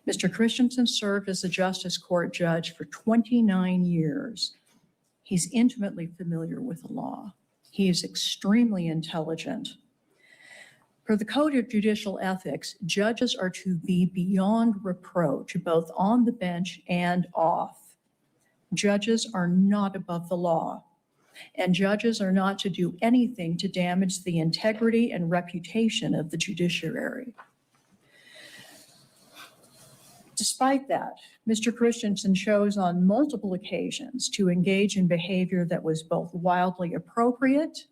Mr. Christensen served as a Justice Court judge for 29 years. He's intimately familiar with the law. He is extremely intelligent. Per the Code of Judicial Ethics, judges are to be beyond reproach, both on the bench and off. Judges are not above the law, and judges are not to do anything to damage the integrity and reputation of the judiciary. Despite that, Mr. Christensen chose on multiple occasions to engage in behavior that was both wildly appropriate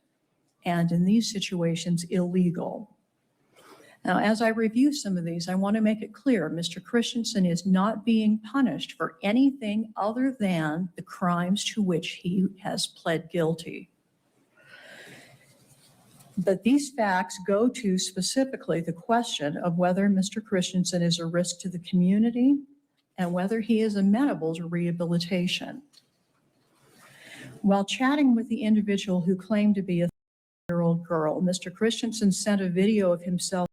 and, in these situations, illegal. Now, as I review some of these, I want to make it clear Mr. Christensen is not being punished for anything other than the crimes to which he has pled guilty. But these facts go to specifically the question of whether Mr. Christensen is a risk to the community and whether he is amenable to rehabilitation. While chatting with the individual who claimed to be a 30-year-old girl, Mr. Christensen sent a video of himself.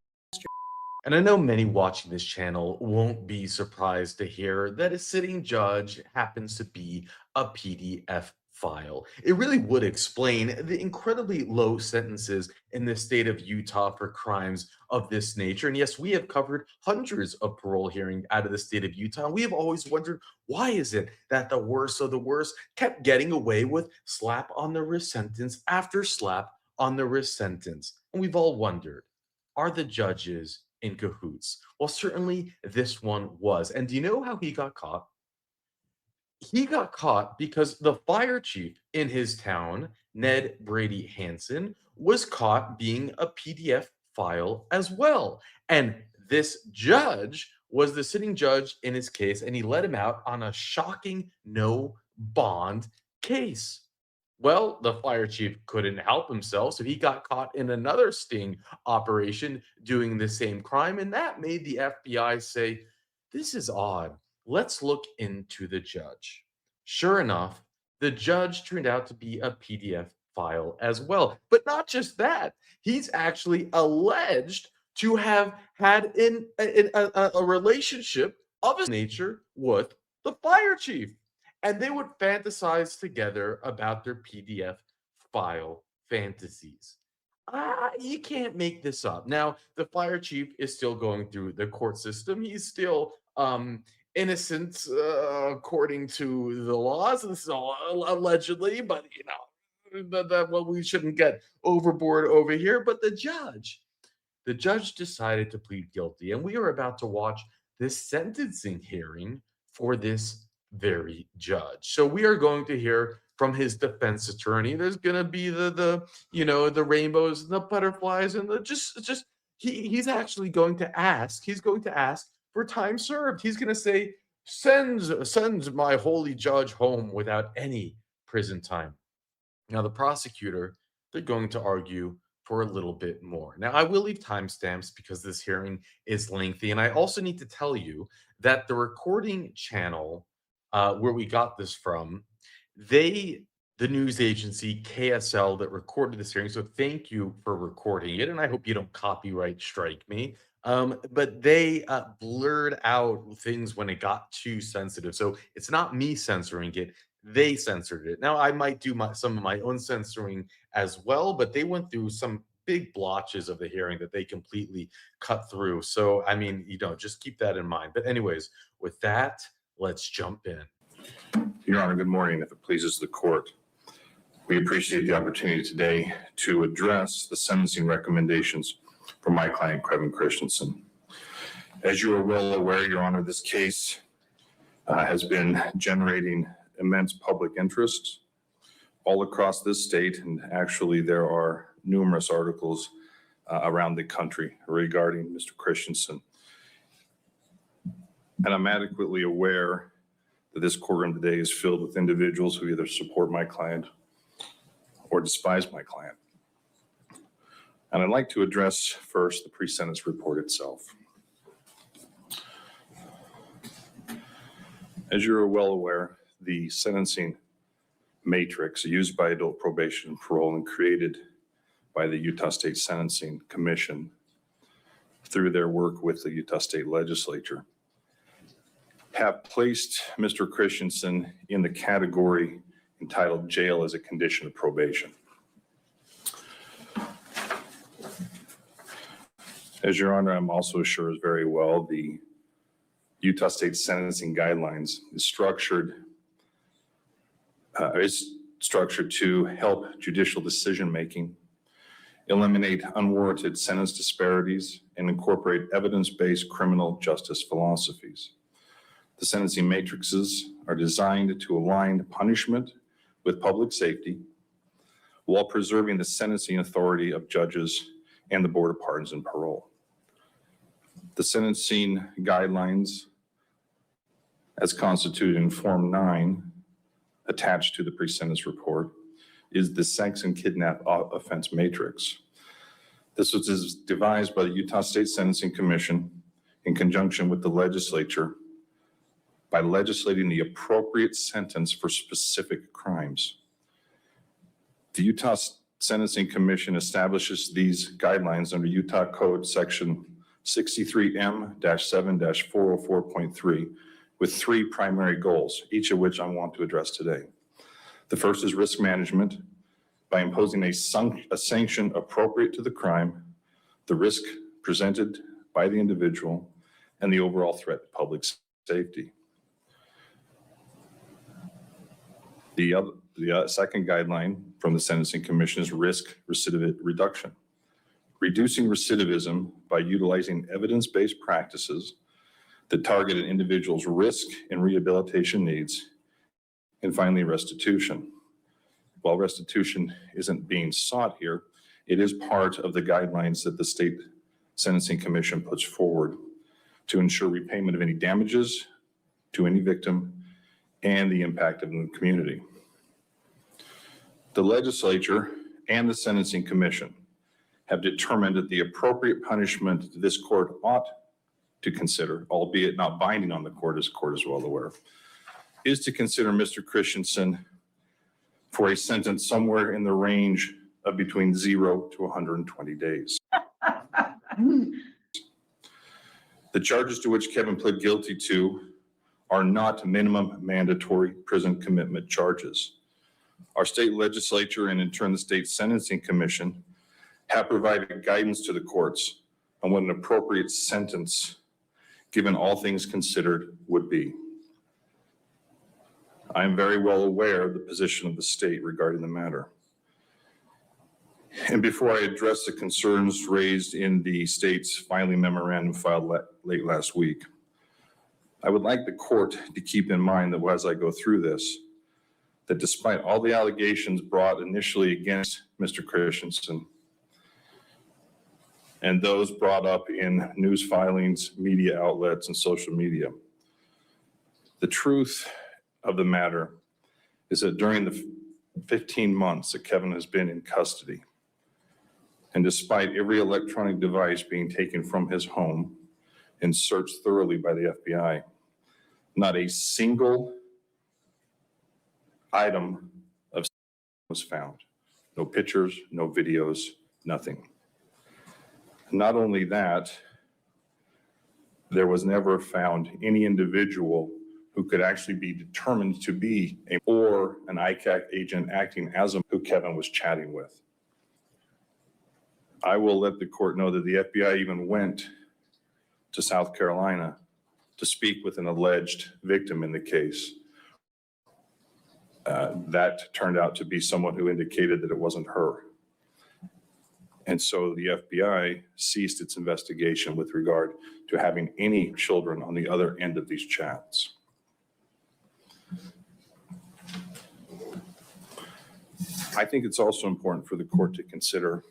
And I know many watching this channel won't be surprised to hear that a sitting judge happens to be a PDF file. It really would explain the incredibly low sentences in the state of Utah for crimes of this nature. And yes, we have covered hundreds of parole hearings out of the state of Utah. We have always wondered, why is it that the worst of the worst kept getting away with slap on the wrist sentence after slap on the wrist sentence? And we've all wondered, are the judges in cahoots? Well, certainly this one was. And do you know how he got caught? He got caught because the fire chief in his town, Ned Brady Hansen, was caught being a PDF file as well. And this judge was the sitting judge in his case, and he let him out on a shocking no bond case. Well, the fire chief couldn't help himself, so he got caught in another sting operation doing the same crime, and that made the FBI say, this is odd. Let's look into the judge. Sure enough, the judge turned out to be a PDF file as well. But not just that, he's actually alleged to have had a relationship of a nature with the fire chief. And they would fantasize together about their PDF file fantasies. You can't make this up. Now, the fire chief is still going through the court system. He's still innocent according to the laws. This is all allegedly, but well, we shouldn't get overboard over here. But the judge decided to plead guilty, and we are about to watch this sentencing hearing for this very judge. So we are going to hear from his defense attorney. There's going to be the rainbows and the butterflies and he's actually going to ask. He's going to ask for time served. He's going to say, send my holy judge home without any prison time. Now, the prosecutor, they're going to argue for a little bit more. Now, I will leave timestamps because this hearing is lengthy. And I also need to tell you that the recording channel where we got this from, the news agency KSL that recorded this hearing, so thank you for recording it, and I hope you don't copyright strike me, but they blurred out things when it got too sensitive. So it's not me censoring it, they censored it. Now, I might do some of my own censoring as well, but they went through some big blotches of the hearing that they completely cut through. So, I mean, just keep that in mind. But anyways, with that, let's jump in. Your Honor, good morning. If it pleases the court, we appreciate the opportunity today to address the sentencing recommendations for my client, Kevin Christensen. As you are well aware, Your Honor, this case has been generating immense public interest all across this state, and actually there are numerous articles around the country regarding Mr. Christensen. And I'm adequately aware that this courtroom today is filled with individuals who either support my client or despise my client. And I'd like to address first the pre-sentence report itself. As you're well aware, the sentencing matrix used by adult probation and parole and created by the Utah State Sentencing Commission through their work with the Utah State Legislature have placed Mr. Christensen in the category entitled jail as a condition of probation. As Your Honor, I'm also sure is very well, the Utah State Sentencing Guidelines is structured to help judicial decision-making, eliminate unwarranted sentence disparities, and incorporate evidence-based criminal justice philosophies. The sentencing matrices are designed to align punishment with public safety while preserving the sentencing authority of judges and the Board of Pardons and Parole. The sentencing guidelines, as constituted in Form 9, attached to the pre-sentence report, is the sex and kidnap offense matrix. This was devised by the Utah State Sentencing Commission in conjunction with the legislature by legislating the appropriate sentence for specific crimes. The Utah Sentencing Commission establishes these guidelines under Utah Code Section 63M-7-404.3 with three primary goals, each of which I want to address today. The first is risk management by imposing a sanction appropriate to the crime, the risk presented by the individual, and the overall threat to public safety. The second guideline from the Sentencing Commission is risk recidivist reduction, reducing recidivism by utilizing evidence-based practices that target an individual's risk and rehabilitation needs, and finally, restitution. While restitution isn't being sought here, it is part of the guidelines that the State Sentencing Commission puts forward to ensure repayment of any damages to any victim and the impact of the community. The legislature and the Sentencing Commission have determined that the appropriate punishment this court ought to consider, albeit not binding on the court, as the court is well aware, is to consider Mr. Christensen for a sentence somewhere in the range of between 0 to 120 days. The charges to which Kevin pled guilty to are not minimum mandatory prison commitment charges. Our state legislature and in turn the State Sentencing Commission have provided guidance to the courts on what an appropriate sentence, given all things considered, would be. I am very well aware of the position of the state regarding the matter. And before I address the concerns raised in the state's filing memorandum filed late last week, I would like the court to keep in mind that as I go through this, that despite all the allegations brought initially against Mr. Christensen and those brought up in news filings, media outlets, and social media, the truth of the matter is that during the 15 months that Kevin has been in custody, and despite every electronic device being taken from his home and searched thoroughly by the FBI, not a single item of was found. No pictures, no videos, nothing. Not only that, there was never found any individual who could actually be determined to be or an ICAC agent acting as who Kevin was chatting with. I will let the court know that the FBI even went to South Carolina to speak with an alleged victim in the case. That turned out to be someone who indicated that it wasn't her. And so the FBI ceased its investigation with regard to having any children on the other end of these chats. I think it's also important for the court to consider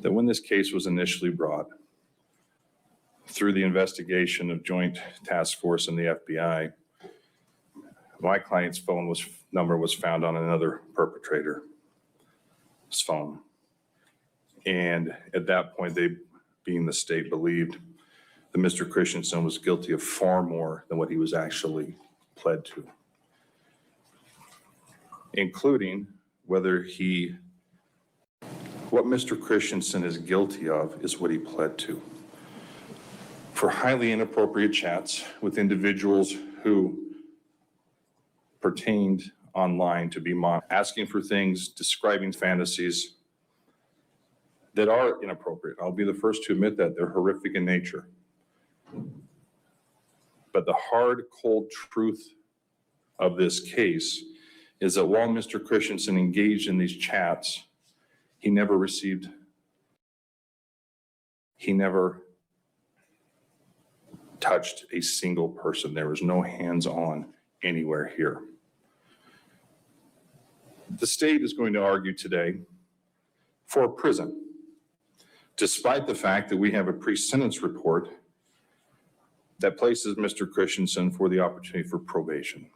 that when this case was initially brought through the investigation of Joint Task Force and the FBI, my client's phone number was found on another perpetrator's phone. And at that point, they, being the state, believed that Mr. Christensen was guilty of far more than what he was actually pled to, including what Mr. Christensen is guilty of is what he pled to. for highly inappropriate chats with individuals who pertained online to be asking for things, describing fantasies that are inappropriate. I'll be the first to admit that they're horrific in nature. But the hard, cold truth of this case is that while Mr. Christensen engaged in these chats, he never touched a single person. There was no hands-on anywhere here. The state is going to argue today for prison, despite the fact that we have a pre-sentence report that places Mr. Christensen for the opportunity for probation.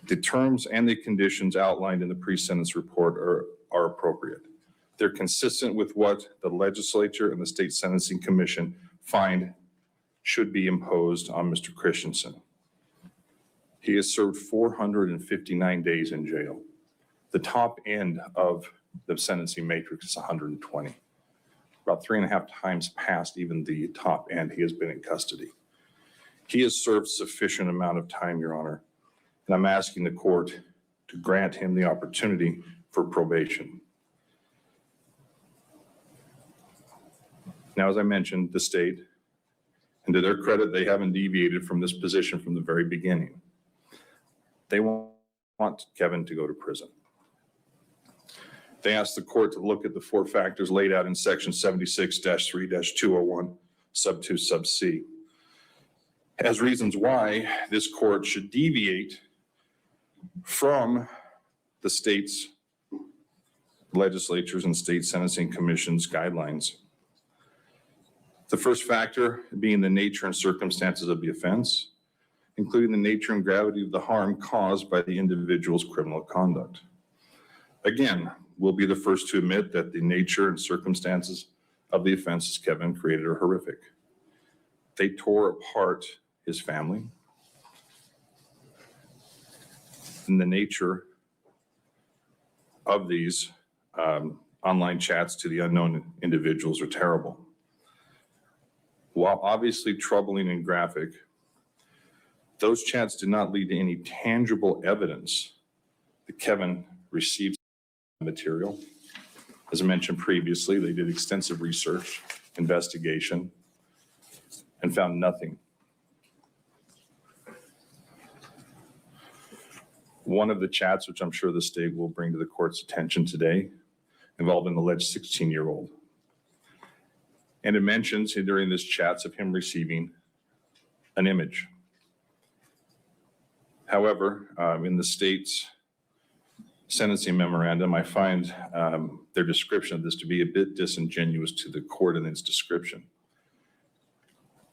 The terms and the conditions outlined in the pre-sentence report are appropriate. They're consistent with what the legislature and the State Sentencing Commission find should be imposed on Mr. Christensen. He has served 459 days in jail. The top end of the sentencing matrix is 120. About 3.5 times past even the top end, he has been in custody. He has served sufficient amount of time, Your Honor, and I'm asking the court to grant him the opportunity for probation. Now, as I mentioned, the state, and to their credit, they haven't deviated from this position from the very beginning. They want Kevin to go to prison. They asked the court to look at the 4 factors laid out in section 76-3-201, sub 2, sub C, as reasons why this court should deviate from the state's legislatures and state sentencing commission's guidelines. The first factor being the nature and circumstances of the offense, including the nature and gravity of the harm caused by the individual's criminal conduct. Again, we'll be the first to admit that the nature and circumstances of the offenses Kevin created are horrific. They tore apart his family, and the nature of these online chats to the unknown individuals are terrible. While obviously troubling and graphic, those chats did not lead to any tangible evidence that Kevin received material. As I mentioned previously, they did extensive research, investigation, and found nothing. One of the chats, which I'm sure the state will bring to the court's attention today, involved an alleged 16-year-old. And it mentions during this chats of him receiving an image. However, in the state's sentencing memorandum, I find their description of this to be a bit disingenuous to the court in its description.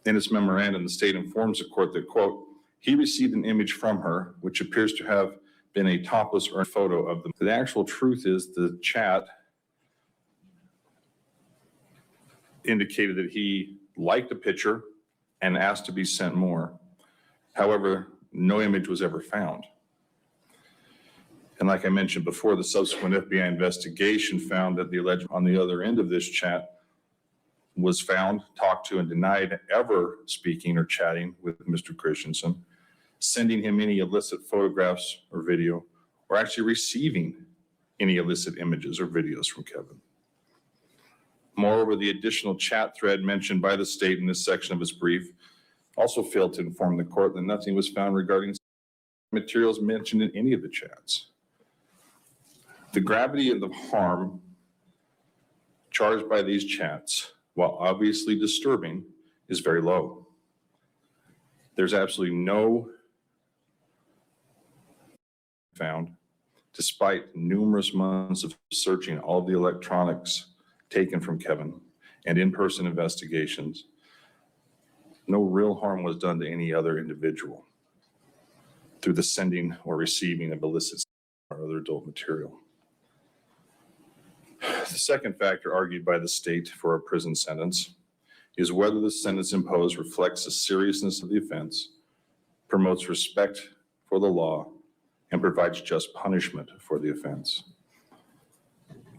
In its memorandum, the state informs the court that, quote, he received an image from her, which appears to have been a topless or photo of them. The actual truth is the chat indicated that he liked the picture and asked to be sent more. However, no image was ever found. And like I mentioned before, the subsequent FBI investigation found that the alleged on the other end of this chat was found, talked to, and denied ever speaking or chatting with Mr. Christensen, sending him any illicit photographs or video, or actually receiving any illicit images or videos from Kevin. Moreover, the additional chat thread mentioned by the state in this section of its brief also failed to inform the court that nothing was found regarding materials mentioned in any of the chats. The gravity of the harm charged by these chats, while obviously disturbing, is very low. There's absolutely no found, despite numerous months of searching all of the electronics taken from Kevin and in-person investigations. No real harm was done to any other individual through the sending or receiving of illicit or other adult material. The second factor argued by the state for a prison sentence is whether the sentence imposed reflects the seriousness of the offense, promotes respect for the law, and provides just punishment for the offense.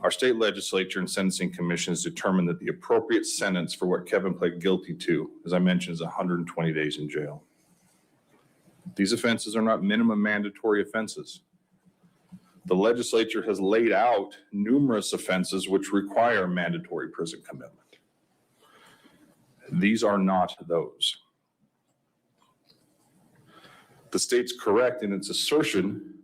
Our state legislature and sentencing commissions determined that the appropriate sentence for what Kevin pled guilty to, as I mentioned, is 120 days in jail. These offenses are not minimum mandatory offenses. The legislature has laid out numerous offenses which require mandatory prison commitment. These are not those. The state's correct in its assertion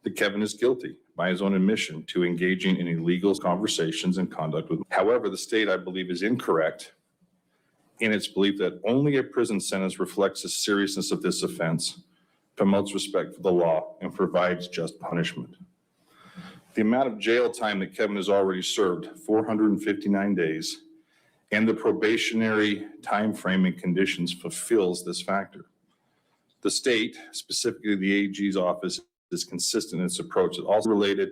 that Kevin is guilty by his own admission to engaging in illegal conversations and conduct with. However, the state, I believe, is incorrect in its belief that only a prison sentence reflects the seriousness of this offense, promotes respect for the law, and provides just punishment. The amount of jail time that Kevin has already served, 459 days, and the probationary time frame and conditions fulfills this factor. The state, specifically the AG's office, is consistent in its approach that also related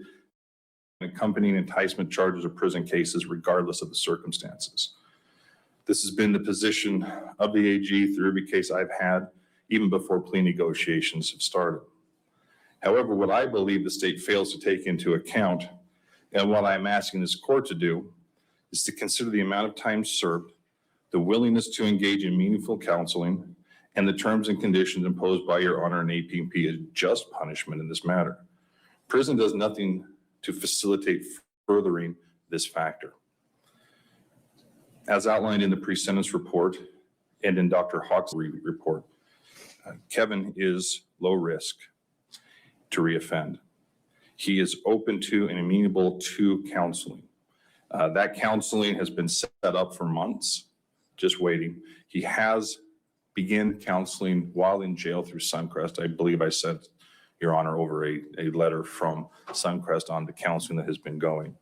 and accompanying enticement charges of prison cases regardless of the circumstances. This has been the position of the AG through every case I've had, even before plea negotiations have started. However, what I believe the state fails to take into account, and what I'm asking this court to do, is to consider the amount of time served, the willingness to engage in meaningful counseling, and the terms and conditions imposed by Your Honor and APP as just punishment in this matter. Prison does nothing to facilitate furthering this factor. As outlined in the pre-sentence report and in Dr. Hawk's report, Kevin is low risk to reoffend. He is open to and amenable to counseling. That counseling has been set up for months, just waiting. He has began counseling while in jail through Suncrest. I believe I sent Your Honor over a letter from Suncrest on the counseling that has been going.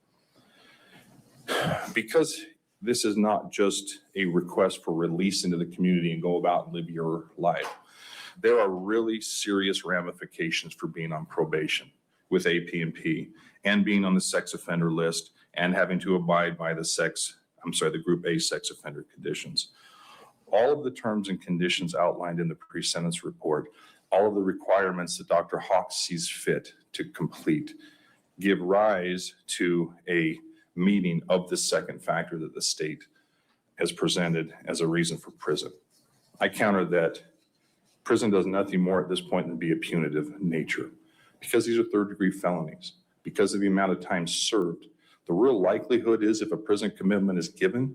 Because this is not just a request for release into the community and go about and live your life. There are really serious ramifications for being on probation with AP&P and being on the sex offender list and having to abide by the Group A sex offender conditions. All of the terms and conditions outlined in the pre-sentence report, all of the requirements that Dr. Hawk sees fit to complete, give rise to a meeting of the second factor that the state has presented as a reason for prison. I counter that prison does nothing more at this point than be a punitive nature, because these are third-degree felonies, because of the amount of time served. The real likelihood is if a prison commitment is given,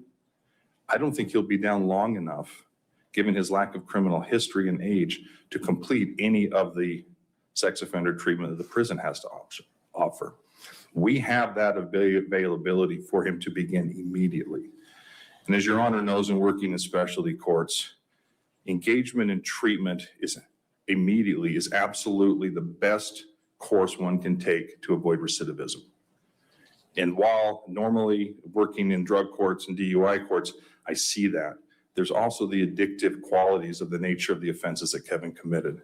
I don't think he'll be down long enough, given his lack of criminal history and age, to complete any of the sex offender treatment that the prison has to offer. We have that availability for him to begin immediately. And as Your Honor knows, in working in specialty courts, engagement in treatment is absolutely the best course one can take to avoid recidivism. And while normally working in drug courts and DUI courts, I see that. There's also the addictive qualities of the nature of the offenses that Kevin committed.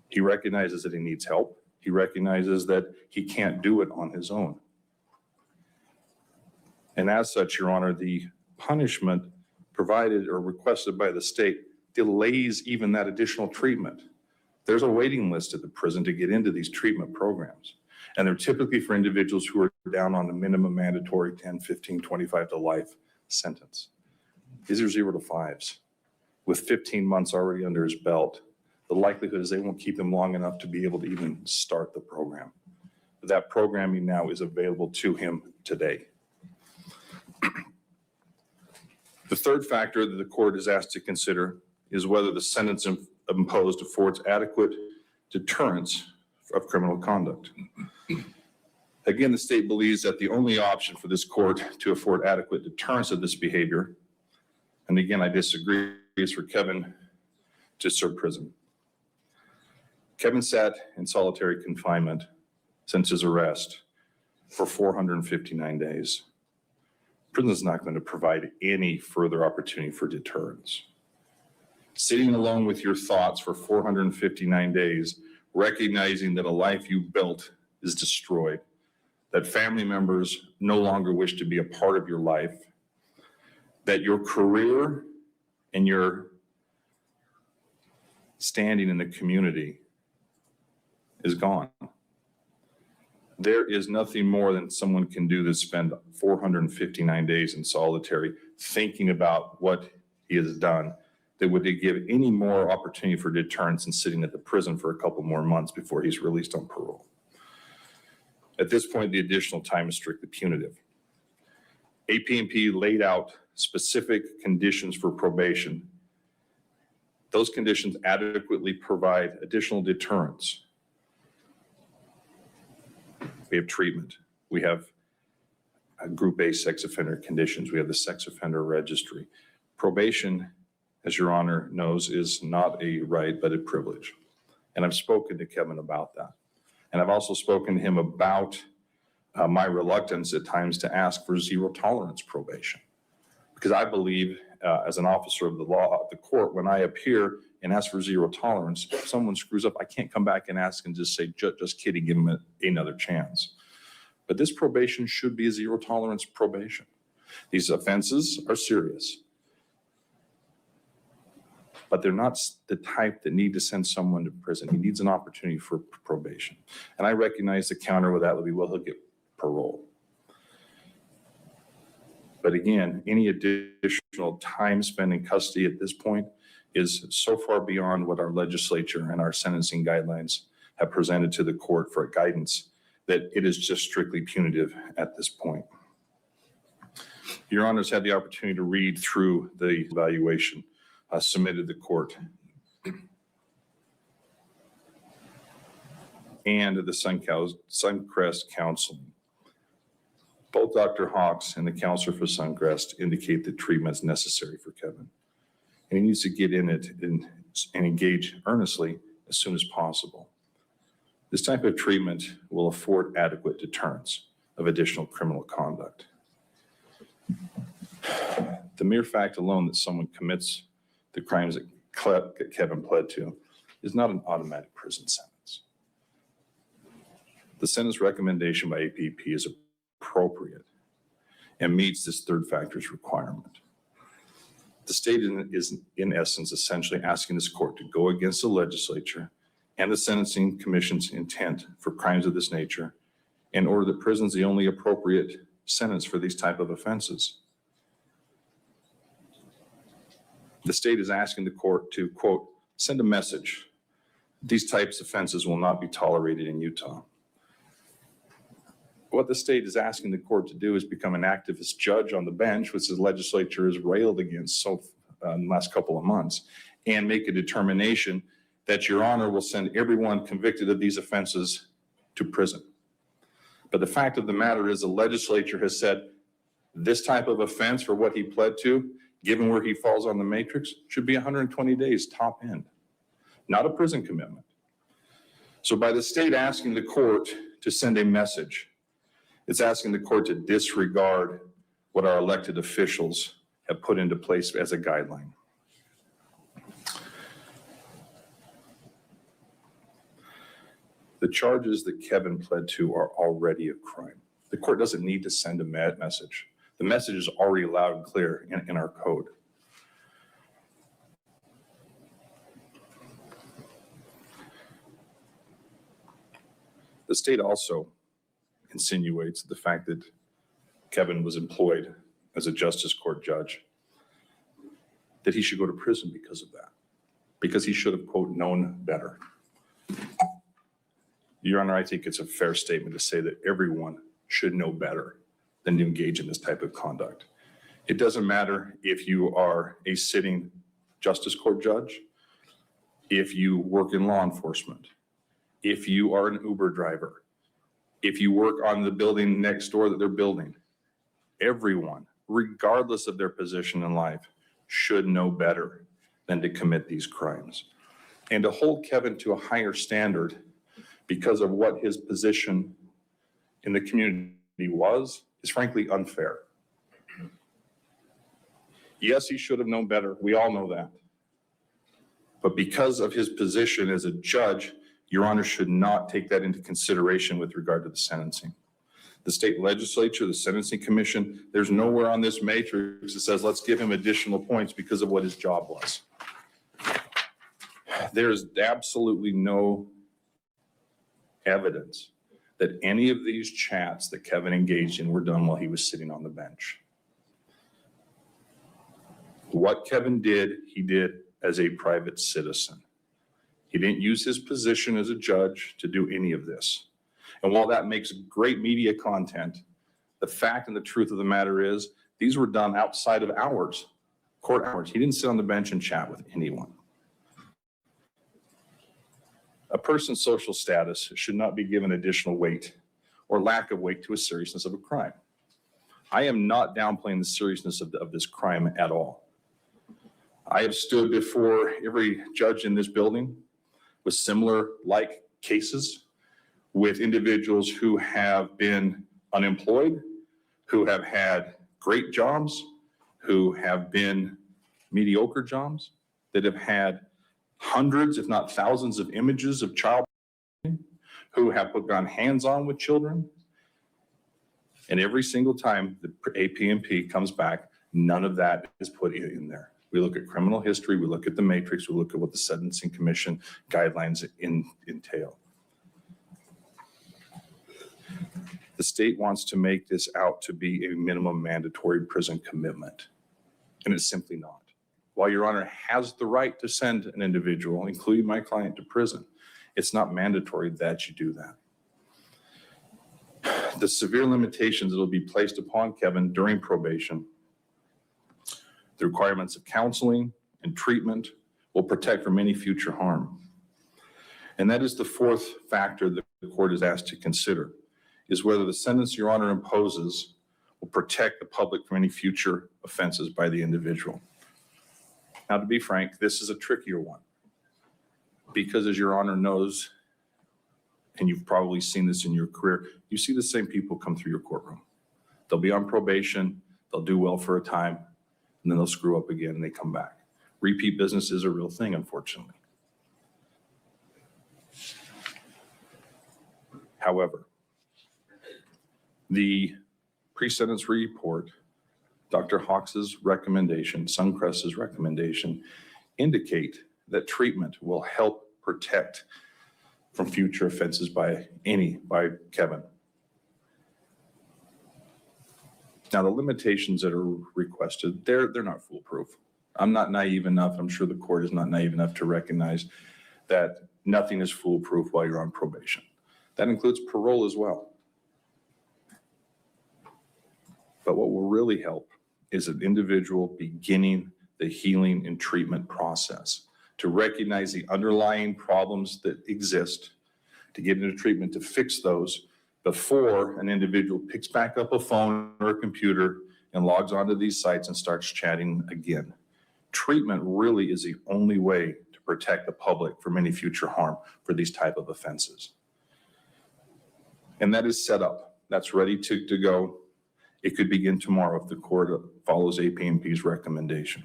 He recognizes that he needs help. He recognizes that he can't do it on his own. And as such, Your Honor, the punishment provided or requested by the state delays even that additional treatment. There's a waiting list at the prison to get into these treatment programs. And they're typically for individuals who are down on the minimum mandatory 10, 15, 25 to life sentence. These are 0 to 5s. With 15 months already under his belt, the likelihood is they won't keep him long enough to be able to even start the program. But that programming now is available to him today. The third factor that the court is asked to consider is whether the sentence imposed affords adequate deterrence of criminal conduct. Again, the state believes that the only option for this court to afford adequate deterrence of this behavior, and again, I disagree, is for Kevin to serve prison. Kevin sat in solitary confinement since his arrest for 459 days. Prison is not going to provide any further opportunity for deterrence. Sitting alone with your thoughts for 459 days, recognizing that a life you built is destroyed, that family members no longer wish to be a part of your life, that your career and your standing in the community is gone. There is nothing more than someone can do than spend 459 days in solitary thinking about what he has done that would give any more opportunity for deterrence than sitting at the prison for a couple more months before he's released on parole. At this point, the additional time is strictly punitive. AP&P laid out specific conditions for probation. Those conditions adequately provide additional deterrence. We have treatment. We have Group A sex offender conditions. We have the sex offender registry. Probation, as Your Honor knows, is not a right, but a privilege. And I've spoken to Kevin about that. And I've also spoken to him about my reluctance at times to ask for zero tolerance probation. Because I believe as an officer of the law of the court, when I appear and ask for zero tolerance, if someone screws up, I can't come back and ask and just say, just kidding, give them another chance. But this probation should be a zero tolerance probation. These offenses are serious, but they're not the type that need to send someone to prison. He needs an opportunity for probation. And I recognize the counter with that would be, well, he'll get parole. But again, any additional time spent in custody at this point is so far beyond what our legislature and our sentencing guidelines have presented to the court for guidance that it is just strictly punitive at this point. Your Honor's had the opportunity to read through the evaluation submitted to the court and the Suncrest counseling. Both Dr. Hawks and the counselor for Suncrest indicate that treatment is necessary for Kevin. And he needs to get in it and engage earnestly as soon as possible. This type of treatment will afford adequate deterrence of additional criminal conduct. The mere fact alone that someone commits the crimes that Kevin pled to is not an automatic prison sentence. The sentence recommendation by APP is appropriate and meets this third factor's requirement. The state is in essence essentially asking this court to go against the legislature and the Sentencing Commission's intent for crimes of this nature in order that prison is the only appropriate sentence for these type of offenses. The state is asking the court to, quote, send a message. These types of offenses will not be tolerated in Utah. What the state is asking the court to do is become an activist judge on the bench, which the legislature has railed against in the last couple of months, and make a determination that Your Honor will send everyone convicted of these offenses to prison. But the fact of the matter is the legislature has said this type of offense for what he pled to, given where he falls on the matrix, should be 120 days top end, not a prison commitment. So by the state asking the court to send a message, it's asking the court to disregard what our elected officials have put into place as a guideline. The charges that Kevin pled to are already a crime. The court doesn't need to send a message. The message is already loud and clear in our code. The state also insinuates the fact that Kevin was employed as a justice court judge, that he should go to prison because of that, because he should have, quote, known better. Your Honor, I think it's a fair statement to say that everyone should know better than to engage in this type of conduct. It doesn't matter if you are a sitting justice court judge, if you work in law enforcement, if you are an Uber driver, if you work on the building next door that they're building. Everyone, regardless of their position in life, should know better than to commit these crimes. And to hold Kevin to a higher standard because of what his position in the community was is frankly unfair. Yes, he should have known better. We all know that. But because of his position as a judge, Your Honor should not take that into consideration with regard to the sentencing. The state legislature, the Sentencing Commission, there's nowhere on this matrix that says, let's give him additional points because of what his job was. There is absolutely no evidence that any of these chats that Kevin engaged in were done while he was sitting on the bench. What Kevin did, he did as a private citizen. He didn't use his position as a judge to do any of this. And while that makes great media content, the fact and the truth of the matter is these were done outside of hours, court hours. He didn't sit on the bench and chat with anyone. A person's social status should not be given additional weight or lack of weight to a seriousness of a crime. I am not downplaying the seriousness of this crime at all. I have stood before every judge in this building with similar like cases with individuals who have been unemployed, who have had great jobs, who have been mediocre jobs, that have had hundreds, if not thousands of images of child, who have gone hands-on with children. And every single time the APMP comes back, none of that is put in there. We look at criminal history, we look at the matrix, we look at what the Sentencing Commission guidelines entail. The state wants to make this out to be a minimum mandatory prison commitment, and it's simply not. While Your Honor has the right to send an individual, including my client, to prison, it's not mandatory that you do that. The severe limitations that will be placed upon Kevin during probation, the requirements of counseling and treatment will protect from any future harm. And that is the fourth factor that the court is asked to consider, is whether the sentence Your Honor imposes will protect the public from any future offenses by the individual. Now, to be frank, this is a trickier one because, as Your Honor knows, and you've probably seen this in your career, you see the same people come through your courtroom. They'll be on probation, they'll do well for a time, and then they'll screw up again and they come back. Repeat business is a real thing, unfortunately. However, the pre-sentence report, Dr. Hawks's recommendation, Suncrest's recommendation, indicate that treatment will help protect from future offenses by Kevin. Now, the limitations that are requested, they're not foolproof. I'm not naive enough, I'm sure the court is not naive enough to recognize that nothing is foolproof while you're on probation. That includes parole as well. But what will really help is an individual beginning the healing and treatment process, to recognize the underlying problems that exist, to get into treatment to fix those before an individual picks back up a phone or a computer and logs onto these sites and starts chatting again. Treatment really is the only way to protect the public from any future harm for these type of offenses. And that is set up. That's ready to go. It could begin tomorrow if the court follows APMP's recommendation.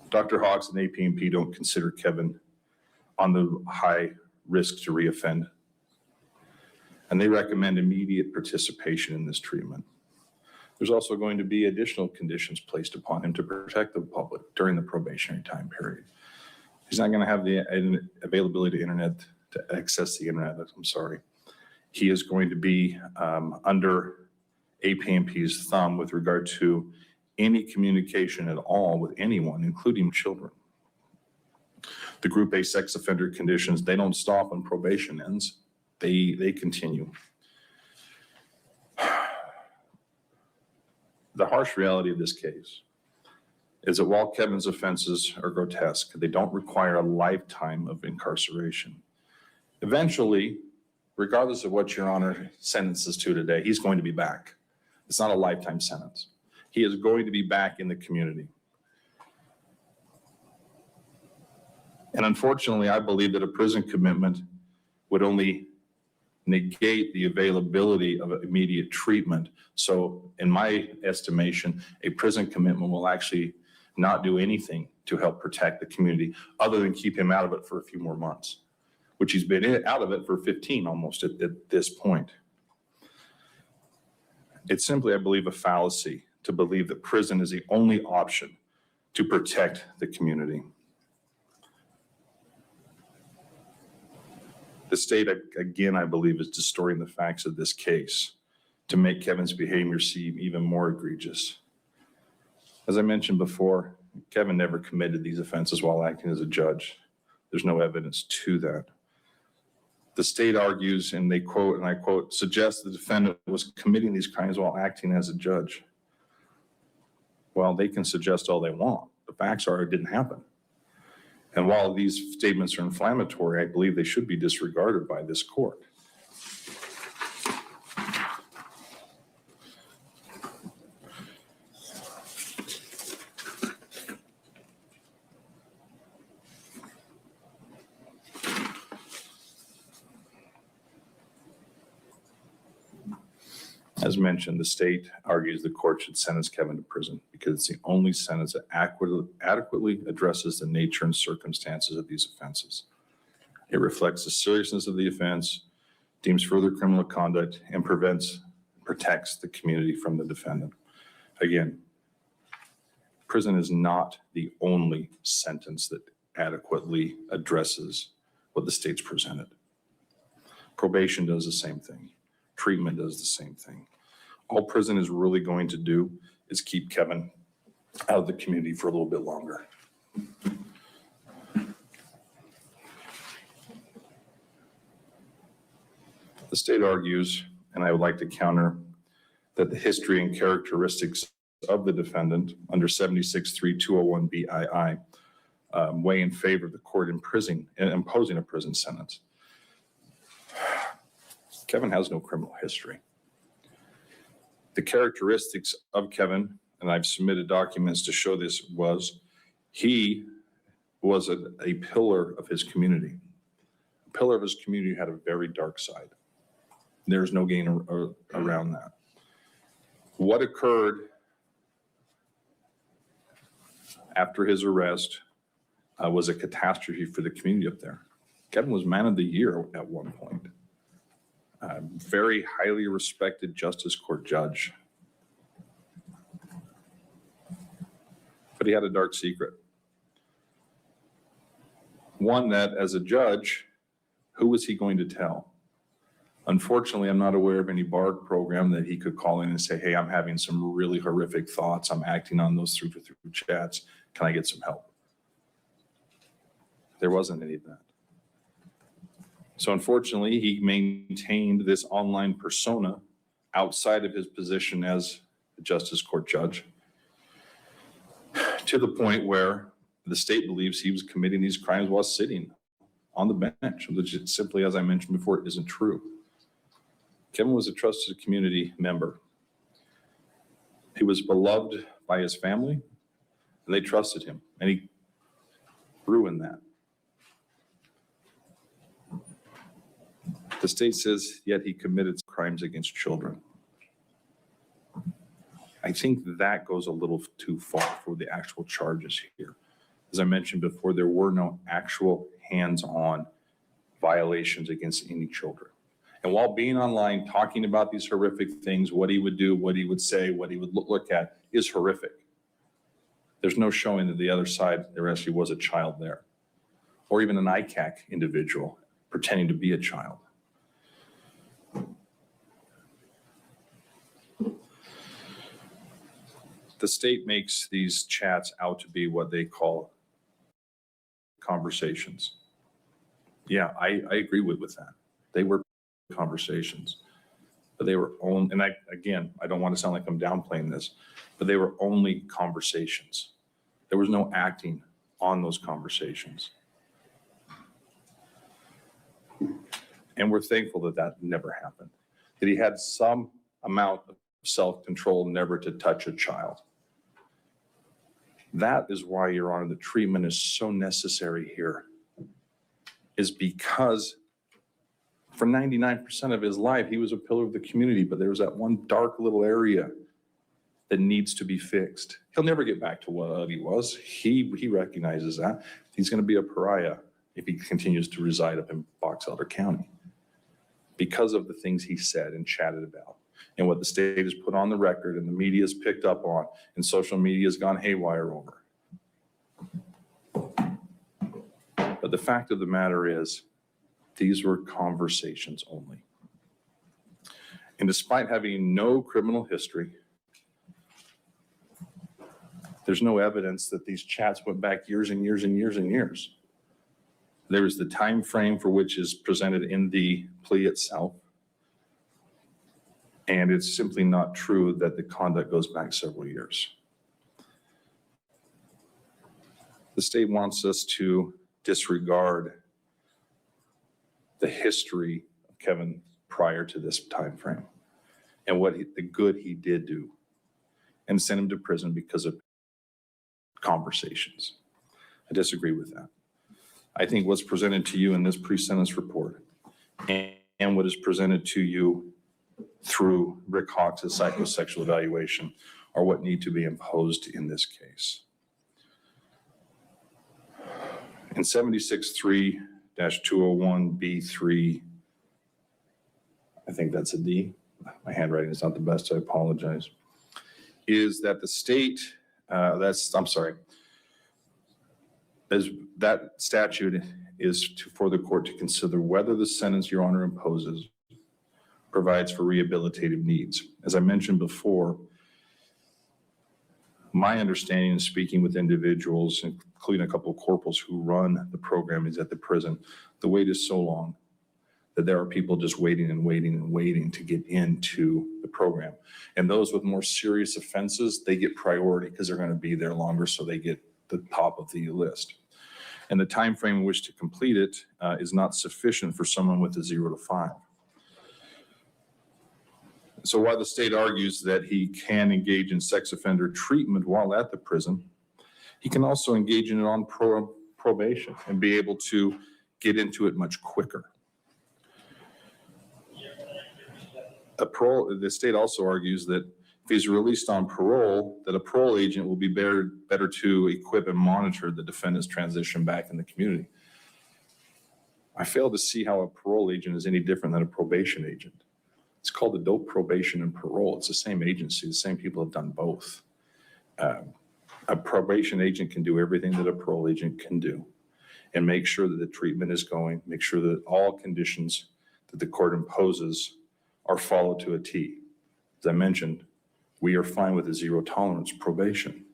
Dr. Hawks and APMP don't consider Kevin on the high risk to reoffend, and they recommend immediate participation in this treatment. There's also going to be additional conditions placed upon him to protect the public during the probationary time period. He's not going to have the availability to internet to access the internet. I'm sorry. He is going to be under APMP's thumb with regard to any communication at all with anyone, including children. The Group A sex offender conditions, they don't stop when probation ends. They continue. The harsh reality of this case is that while Kevin's offenses are grotesque, they don't require a lifetime of incarceration. Eventually, regardless of what Your Honor sentences to today, he's going to be back. It's not a lifetime sentence. He is going to be back in the community. And unfortunately, I believe that a prison commitment would only negate the availability of immediate treatment. So in my estimation, a prison commitment will actually not do anything to help protect the community other than keep him out of it for a few more months, which he's been out of it for 15 almost at this point. It's simply, I believe, a fallacy to believe that prison is the only option to protect the community. The state, again, I believe, is distorting the facts of this case to make Kevin's behavior seem even more egregious. As I mentioned before, Kevin never committed these offenses while acting as a judge. There's no evidence to that. The state argues, and they quote, and I quote, suggests the defendant was committing these crimes while acting as a judge. Well, they can suggest all they want. The facts are it didn't happen. And while these statements are inflammatory, I believe they should be disregarded by this court. As mentioned, the state argues the court should sentence Kevin to prison because it's the only sentence that adequately addresses the nature and circumstances of these offenses. It reflects the seriousness of the offense, deems further criminal conduct, and protects the community from the defendant. Again, prison is not the only sentence that adequately addresses what the state's presented. Probation does the same thing. Treatment does the same thing. All prison is really going to do is keep Kevin out of the community for a little bit longer. The state argues, and I would like to counter, that the history and characteristics of the defendant under 76-3201 BII weigh in favor of the court imposing a prison sentence. Kevin has no criminal history. The characteristics of Kevin, and I've submitted documents to show this, he was a pillar of his community. A pillar of his community had a very dark side. There's no gain around that. What occurred after his arrest was a catastrophe for the community up there. Kevin was man of the year at one point. Very highly respected justice court judge. But he had a dark secret. One that, as a judge, who was he going to tell? Unfortunately, I'm not aware of any bar program that he could call in and say, hey, I'm having some really horrific thoughts. I'm acting on those through chats. Can I get some help? There wasn't any of that. So unfortunately, he maintained this online persona outside of his position as a justice court judge to the point where the state believes he was committing these crimes while sitting on the bench, which simply, as I mentioned before, isn't true. Kevin was a trusted community member. He was beloved by his family, and they trusted him, and he grew in that. The state says, yet he committed crimes against children. I think that goes a little too far for the actual charges here. As I mentioned before, there were no actual hands-on violations against any children. And while being online, talking about these horrific things, what he would do, what he would say, what he would look at is horrific. There's no showing that the other side, there actually was a child there, or even an ICAC individual pretending to be a child. The state makes these chats out to be what they call conversations. Yeah, I agree with that. They were conversations, but they were only, and I don't want to sound like I'm downplaying this, but they were only conversations. There was no acting on those conversations. And we're thankful that that never happened, that he had some amount of self-control never to touch a child. That is why, Your Honor, the treatment is so necessary here, is because for 99% of his life, he was a pillar of the community, but there was that one dark little area that needs to be fixed. He'll never get back to what he was. He recognizes that. He's going to be a pariah if he continues to reside up in Box Elder County because of the things he said and chatted about, and what the state has put on the record and the media has picked up on and social media has gone haywire over. But the fact of the matter is, These were conversations only. And despite having no criminal history, there's no evidence that these chats went back years and years and years and years. There is the time frame for which is presented in the plea itself. And it's simply not true that the conduct goes back several years. The state wants us to disregard the history of Kevin prior to this time frame and the good he did do, and send him to prison because of conversations. I disagree with that. I think what's presented to you in this pre-sentence report and what is presented to you through Rick Hawks' psychosexual evaluation are what need to be imposed in this case. In 76-3-201B3, I think that's a D. My handwriting is not the best, I apologize. Is that the state, as that statute is for the court to consider whether the sentence Your Honor imposes provides for rehabilitative needs. As I mentioned before, my understanding of speaking with individuals, including a couple of corporals who run the program is at the prison, the wait is so long that there are people just waiting and waiting and waiting to get into the program. And those with more serious offenses, they get priority because they're going to be there longer, so they get the top of the list. And the time frame in which to complete it is not sufficient for someone with a 0 to 5. So while the state argues that he can engage in sex offender treatment while at the prison, he can also engage in it on probation and be able to get into it much quicker. The state also argues that if he's released on parole, that a parole agent will be better to equip and monitor the defendant's transition back in the community. I fail to see how a parole agent is any different than a probation agent. It's called adult probation and parole. It's the same agency. The same people have done both. A probation agent can do everything that a parole agent can do and make sure that the treatment is going, make sure that all conditions that the court imposes are followed to a T. As I mentioned, we are fine with a 0 tolerance probation,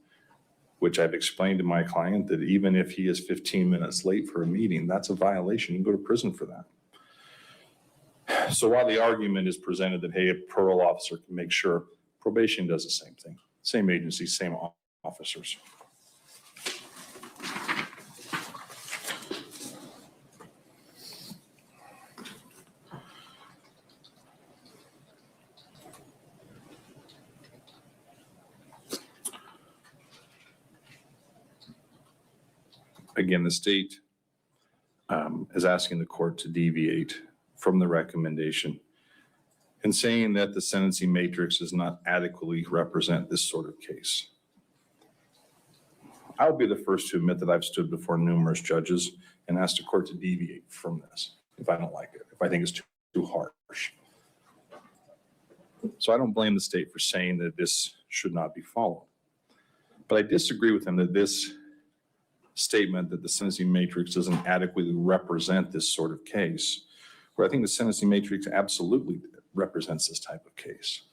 which I've explained to my client that even if he is 15 minutes late for a meeting, that's a violation. You can go to prison for that. So while the argument is presented that, hey, a parole officer can make sure, probation does the same thing. Same agency, same officers. Again, the state is asking the court to deviate from the recommendation and saying that the sentencing matrix does not adequately represent this sort of case. I would be the first to admit that I've stood before numerous judges and asked the court to deviate from this if I don't like it, if I think it's too harsh. So I don't blame the state for saying that this should not be followed. But I disagree with them that this statement that the sentencing matrix doesn't adequately represent this sort of case, where I think the sentencing matrix absolutely represents this type of case.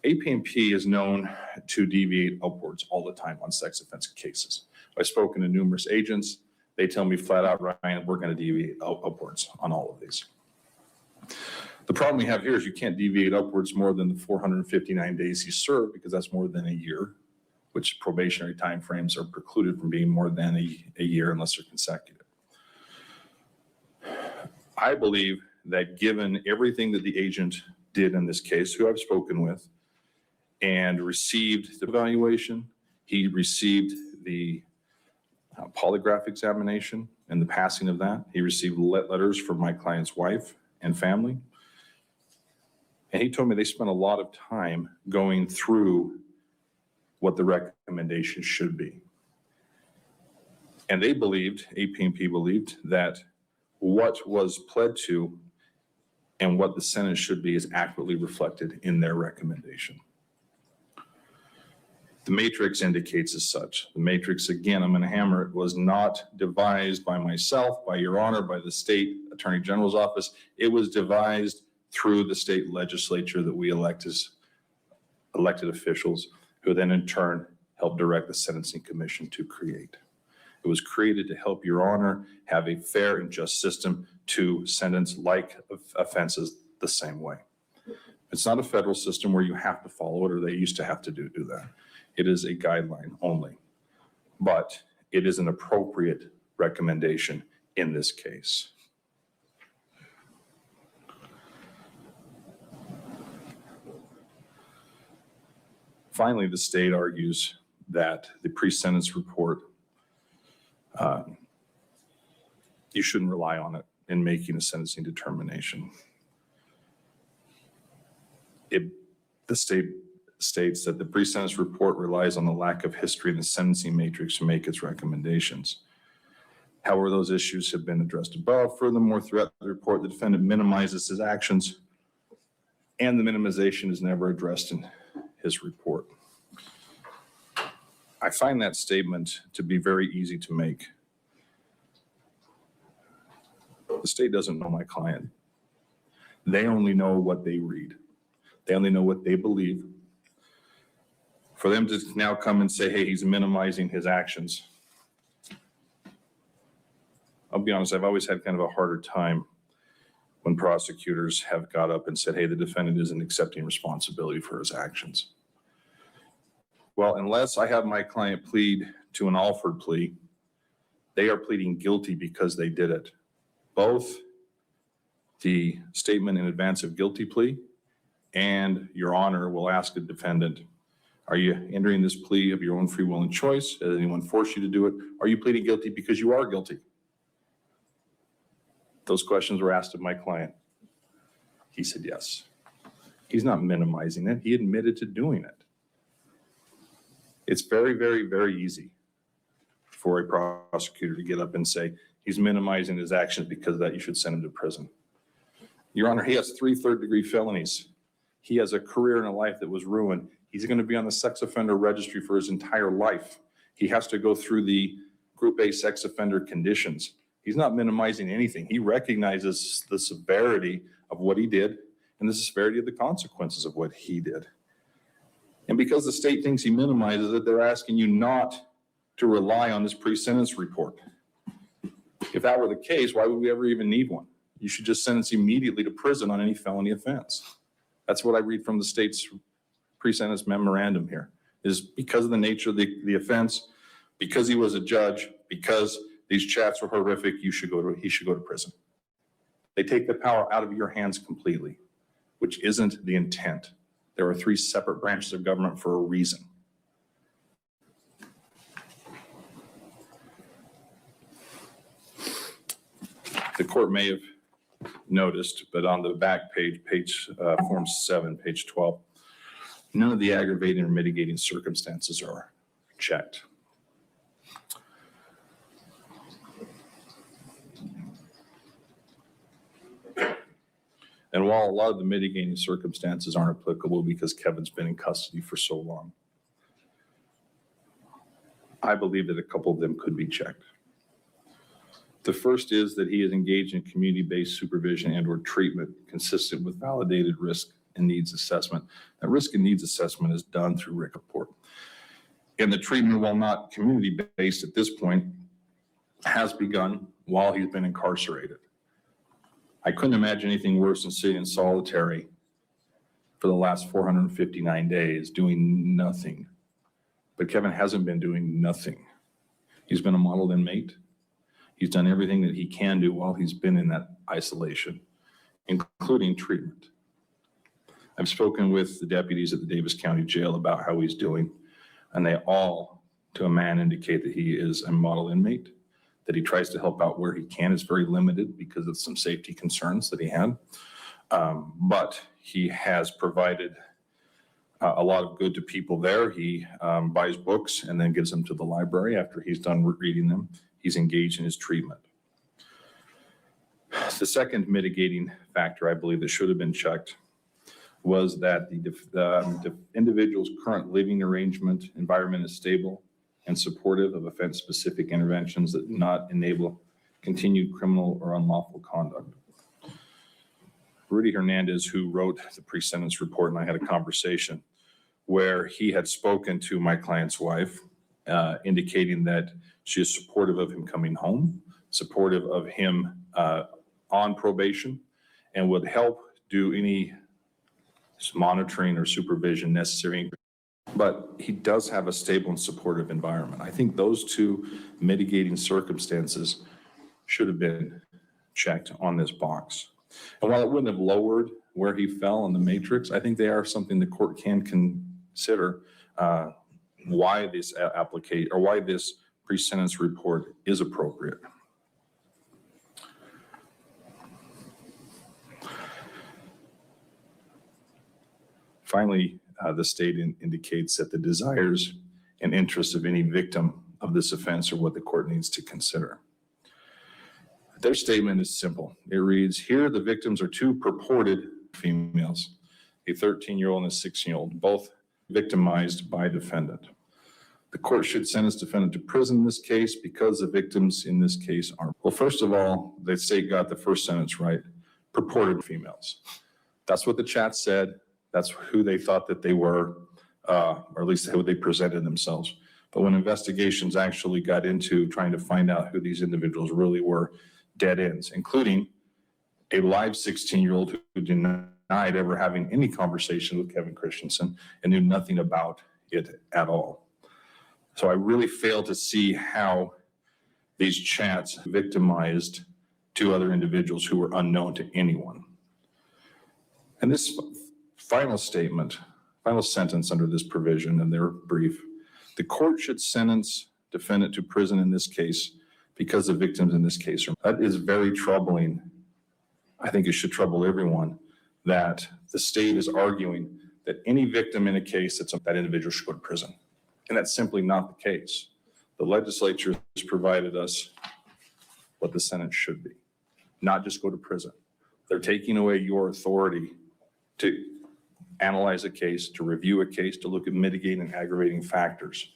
AP&P is known to deviate upwards all the time on sex offense cases. I've spoken to numerous agents. They tell me flat out, Ryan, we're going to deviate upwards on all of these. The problem we have here is you can't deviate upwards more than the 459 days he served, because that's more than a year, which probationary timeframes are precluded from being more than a year unless they're consecutive. I believe that given everything that the agent did in this case, who I've spoken with, and received the evaluation, he received the polygraph examination and the passing of that. He received letters from my client's wife and family. And he told me they spent a lot of time going through what the recommendation should be. And they believed, AP&P believed, that what was pled to and what the sentence should be is accurately reflected in their recommendation. The matrix indicates as such. The matrix, again, I'm going to hammer it, was not devised by myself, by Your Honor, by the State Attorney General's office. It was devised through the state legislature that we elect as elected officials, who then in turn help direct the Sentencing Commission to create. It was created to help Your Honor have a fair and just system to sentence like offenses the same way. It's not a federal system where you have to follow it, or they used to have to do that. It is a guideline only, but it is an appropriate recommendation in this case. Finally, the state argues that the pre-sentence report, you shouldn't rely on it in making a sentencing determination. The state states that the pre-sentence report relies on the lack of history in the sentencing matrix to make its recommendations. However, those issues have been addressed above. Furthermore, throughout the report, the defendant minimizes his actions, and the minimization is never addressed in his report. I find that statement to be very easy to make. The state doesn't know my client. They only know what they read. They only know what they believe. For them to now come and say, hey, he's minimizing his actions. I'll be honest, I've always had kind of a harder time when prosecutors have got up and said, hey, the defendant isn't accepting responsibility for his actions. Well, unless I have my client plead to an Alford plea, they are pleading guilty because they did it. Both the statement in advance of guilty plea and Your Honor will ask the defendant, are you entering this plea of your own free will and choice? Has anyone forced you to do it? Are you pleading guilty because you are guilty? Those questions were asked of my client. He said yes. He's not minimizing it. He admitted to doing it. It's very, very, very easy for a prosecutor to get up and say, he's minimizing his actions because of that, you should send him to prison. Your Honor, he has 3 third-degree felonies. He has a career and a life that was ruined. He's going to be on the sex offender registry for his entire life. He has to go through the Group A sex offender conditions. He's not minimizing anything. He recognizes the severity of what he did and the severity of the consequences of what he did. And because the state thinks he minimizes it, they're asking you not to rely on this pre-sentence report. If that were the case, why would we ever even need one? You should just sentence immediately to prison on any felony offense. That's what I read from the state's pre-sentence memorandum here, is because of the nature of the offense, because he was a judge, because these chats were horrific, he should go to prison. They take the power out of your hands completely, which isn't the intent. There are 3 separate branches of government for a reason. The court may have noticed, but on the back page, Form 7, page 12, none of the aggravating or mitigating circumstances are checked. And while a lot of the mitigating circumstances aren't applicable because Kevin's been in custody for so long, I believe that a couple of them could be checked. The first is that he is engaged in community-based supervision and or treatment consistent with validated risk and needs assessment. That risk and needs assessment is done through RIC report. And the treatment, while not community-based at this point, has begun while he's been incarcerated. I couldn't imagine anything worse than sitting in solitary for the last 459 days doing nothing. But Kevin hasn't been doing nothing. He's been a model inmate. He's done everything that he can do while he's been in that isolation, including treatment. I've spoken with the deputies at the Davis County Jail about how he's doing, and they all, to a man, indicate that he is a model inmate, that he tries to help out where he can. It's very limited because of some safety concerns that he had, but he has provided a lot of good to people there. He buys books and then gives them to the library after he's done reading them. He's engaged in his treatment. The second mitigating factor I believe that should have been checked was that the individual's current living arrangement environment is stable and supportive of offense-specific interventions that do not enable continued criminal or unlawful conduct. Rudy Hernandez, who wrote the pre-sentence report, and I had a conversation where he had spoken to my client's wife, indicating that she is supportive of him coming home, supportive of him on probation, and would help do any monitoring or supervision necessary. But he does have a stable and supportive environment. I think those two mitigating circumstances should have been checked on this box. And while it wouldn't have lowered where he fell in the matrix, I think they are something the court can consider why this application or why this pre-sentence report is appropriate. Finally, the state indicates that the desires and interests of any victim of this offense are what the court needs to consider. Their statement is simple. It reads, here the victims are two purported females, a 13-year-old and a 16-year-old, both victimized by defendant. The court should sentence defendant to prison in this case because the victims in this case are, well, first of all, the state got the first sentence right, purported females. That's what the chat said. That's who they thought that they were, or at least how they presented themselves. But when investigations actually got into trying to find out who these individuals really were, dead ends, including a live 16-year-old who denied ever having any conversation with Kevin Christensen and knew nothing about it at all. So I really fail to see how these chats victimized two other individuals who were unknown to anyone. And this final statement, final sentence under this provision in their brief, the court should sentence defendant to prison in this case because the victims in this case are. That is very troubling. I think it should trouble everyone that the state is arguing that any victim in a case that individual should go to prison. And that's simply not the case. The legislature has provided us what the sentence should be, not just go to prison. They're taking away your authority to analyze a case, to review a case, to look at mitigating and aggravating factors.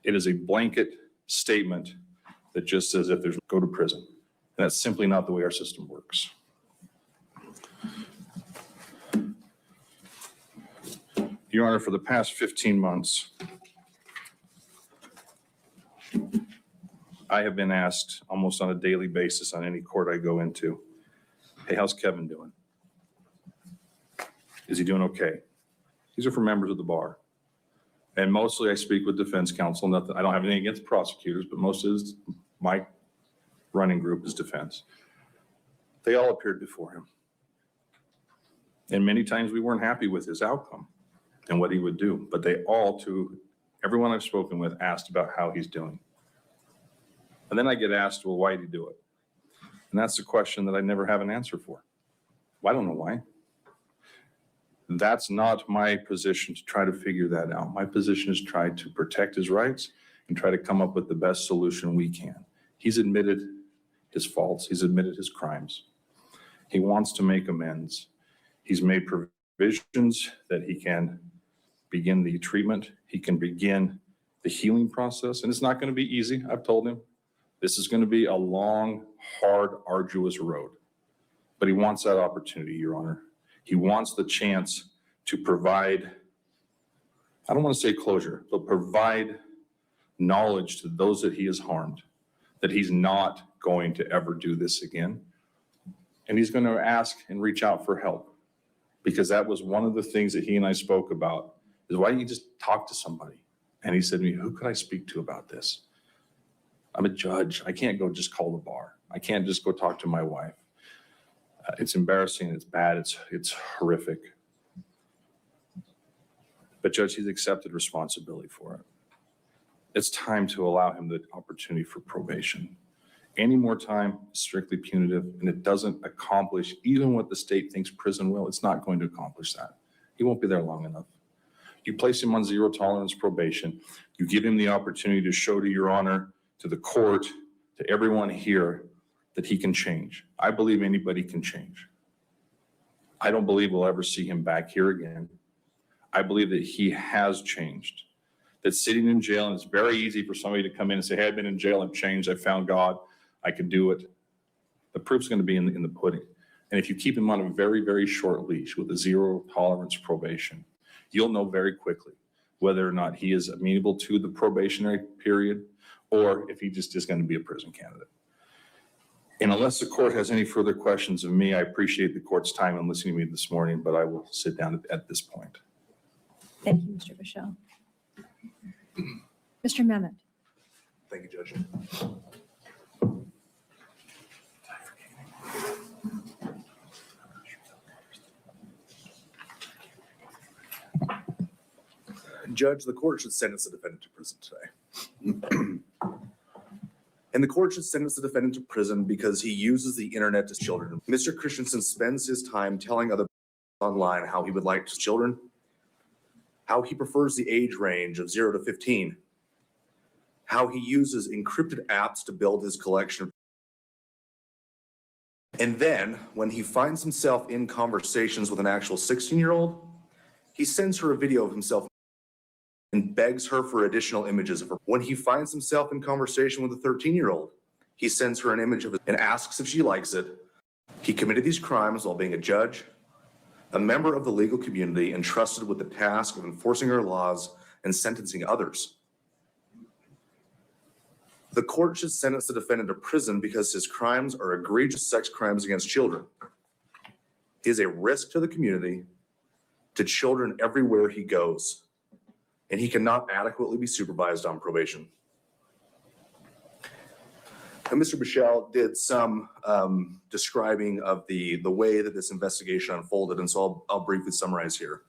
It is a blanket statement that just says if there's go to prison. And that's simply not the way our system works. Your Honor, for the past 15 months, I have been asked almost on a daily basis on any court I go into, hey, how's Kevin doing? Is he doing okay? These are from members of the bar. And mostly I speak with defense counsel. I don't have anything against prosecutors, but most of my running group is defense. They all appeared before him. And many times we weren't happy with his outcome and what he would do. But they all, to everyone I've spoken with, asked about how he's doing. And then I get asked, well, why did he do it? And that's the question that I never have an answer for. Well, I don't know why. That's not my position to try to figure that out. My position is try to protect his rights and try to come up with the best solution we can. He's admitted his faults. He's admitted his crimes. He wants to make amends. He's made provisions that he can begin the treatment. He can begin the healing process. And it's not going to be easy. I've told him this is going to be a long, hard, arduous road. But he wants that opportunity, Your Honor. He wants the chance to provide, I don't want to say closure, but provide knowledge to those that he has harmed, that he's not going to ever do this again. And he's going to ask and reach out for help, because that was one of the things that he and I spoke about, is why don't you just talk to somebody? And he said to me, who could I speak to about this? I'm a judge. I can't go just call the bar. I can't just go talk to my wife. It's embarrassing, it's bad, it's horrific. But Judge, he's accepted responsibility for it. It's time to allow him the opportunity for probation. Any more time is strictly punitive, and it doesn't accomplish even what the state thinks prison will. It's not going to accomplish that. He won't be there long enough. You place him on zero tolerance probation. You give him the opportunity to show to Your Honor, to the court, to everyone here, that he can change. I believe anybody can change. I don't believe we'll ever see him back here again. I believe that he has changed. That sitting in jail, and it's very easy for somebody to come in and say, hey, I've been in jail, I've changed, I found God, I can do it. The proof's going to be in the pudding. And if you keep him on a very, very short leash with a zero tolerance probation, you'll know very quickly whether or not he is amenable to the probationary period or if he just is going to be a prison candidate. And unless the court has any further questions of me, I appreciate the court's time in listening to me this morning, but I will sit down at this point. Thank you, Mr. Bichelle. Mr. Mehmet. Thank you, Judge. Judge, the court should sentence the defendant to prison today. And the court should sentence the defendant to prison because he uses the internet to children. Mr. Christensen spends his time telling other online how he would like children, how he prefers the age range of 0 to 15, how he uses encrypted apps to build his collection. And then, when he finds himself in conversations with an actual 16-year-old, he sends her a video of himself and begs her for additional images of her. When he finds himself in conversation with a 13-year-old, he sends her an image of it and asks if she likes it. He committed these crimes while being a judge, a member of the legal community entrusted with the task of enforcing our laws and sentencing others. The court should sentence the defendant to prison because his crimes are egregious sex crimes against children. He is a risk to the community, to children everywhere he goes, and he cannot adequately be supervised on probation. And Mr. Bichelle did some describing of the way that this investigation unfolded, and so I'll briefly summarize here.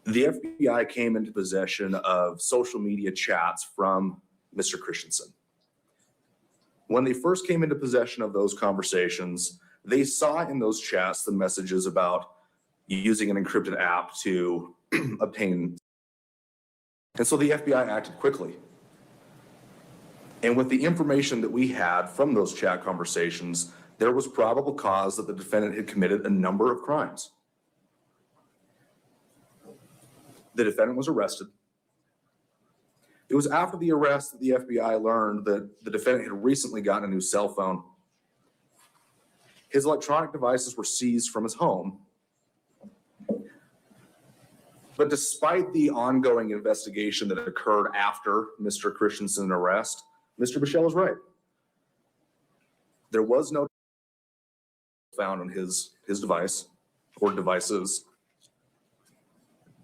The FBI came into possession of social media chats from Mr. Christensen. When they first came into possession of those conversations, they saw in those chats the messages about using an encrypted app to obtain. And so the FBI acted quickly. And with the information that we had from those chat conversations, there was probable cause that the defendant had committed a number of crimes. The defendant was arrested. It was after the arrest that the FBI learned that the defendant had recently gotten a new cell phone. His electronic devices were seized from his home. But despite the ongoing investigation that occurred after Mr. Christensen's arrest, Mr. Bichelle was right. There was no found on his device or devices.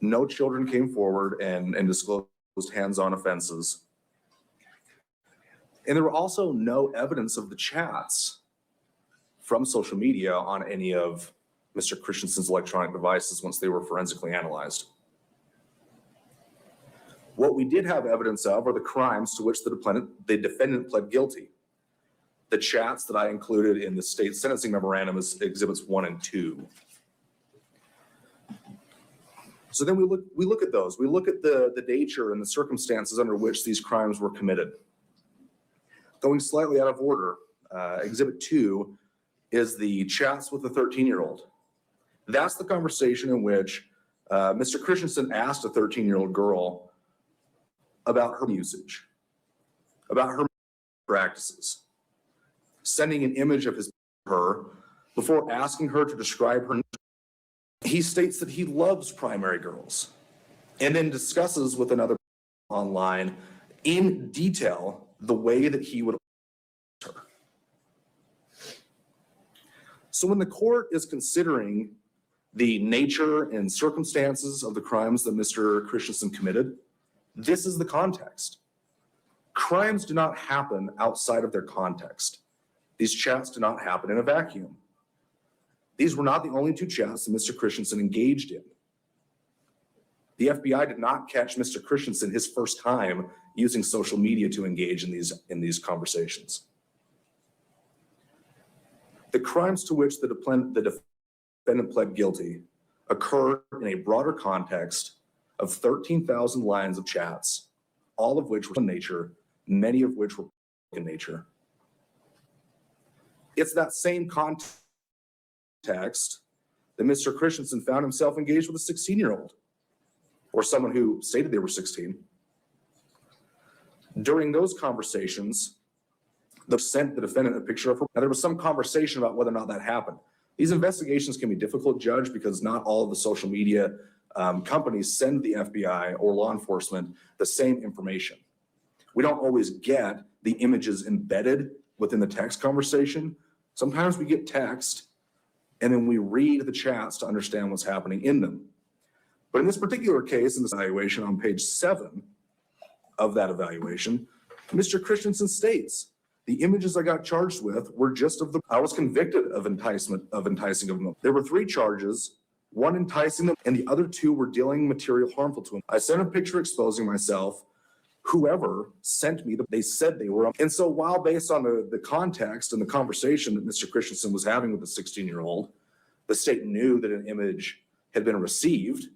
No children came forward and disclosed hands-on offenses. And there were also no evidence of the chats from social media on any of Mr. Christensen's electronic devices once they were forensically analyzed. What we did have evidence of are the crimes to which the defendant pled guilty. The chats that I included in the state sentencing memorandum as exhibits 1 and 2. So then we look at those. We look at the nature and the circumstances under which these crimes were committed. Going slightly out of order, exhibit 2 is the chats with the 13-year-old. That's the conversation in which Mr. Christensen asked a 13-year-old girl about her usage, about her practices, sending an image of her before asking her to describe her. He states that he loves primary girls and then discusses with another online in detail the way that he would her. So when the court is considering the nature and circumstances of the crimes that Mr. Christensen committed, this is the context. Crimes do not happen outside of their context. These chats do not happen in a vacuum. These were not the only 2 chats that Mr. Christensen engaged in. The FBI did not catch Mr. Christensen his first time using social media to engage in these conversations. The crimes to which the defendant pled guilty occurred in a broader context of 13,000 lines of chats, all of which were in nature, many of which were in nature. It's that same context text that Mr. Christensen found himself engaged with a 16-year-old or someone who stated they were 16. During those conversations, they sent the defendant a picture of her. Now, there was some conversation about whether or not that happened. These investigations can be difficult to judge because not all of the social media companies send the FBI or law enforcement the same information. We don't always get the images embedded within the text conversation. Sometimes we get text and then we read the chats to understand what's happening in them. But in this particular case, in this evaluation on page 7 of that evaluation, Mr. Christensen states, the images I got charged with were just of I was convicted of enticing of them. There were 3 charges, one enticing them and the other 2 were dealing material harmful to him. I sent a picture exposing myself. Whoever sent me, they said they were. And so while based on the context and the conversation that Mr. Christensen was having with the 16-year-old, the state knew that an image had been received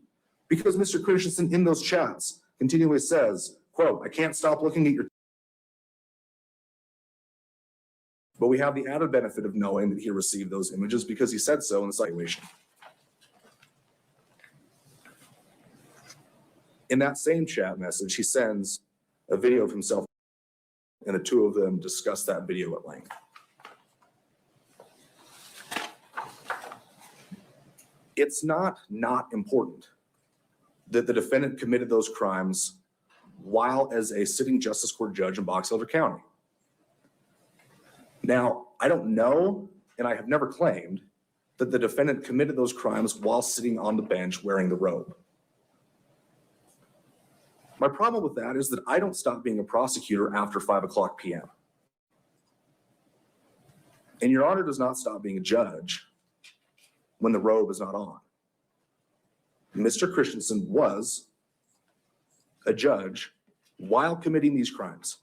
because Mr. Christensen in those chats continually says, quote, I can't stop looking at your. But we have the added benefit of knowing that he received those images because he said so in the evaluation. In that same chat message, he sends a video of himself and the 2 of them discuss that video at length. It's not important that the defendant committed those crimes while as a sitting justice court judge in Box Elder County. Now, I don't know, and I have never claimed that the defendant committed those crimes while sitting on the bench wearing the robe. My problem with that is that I don't stop being a prosecutor after 5:00 p.m. And Your Honor does not stop being a judge when the robe is not on. Mr. Christensen was a judge while committing these crimes.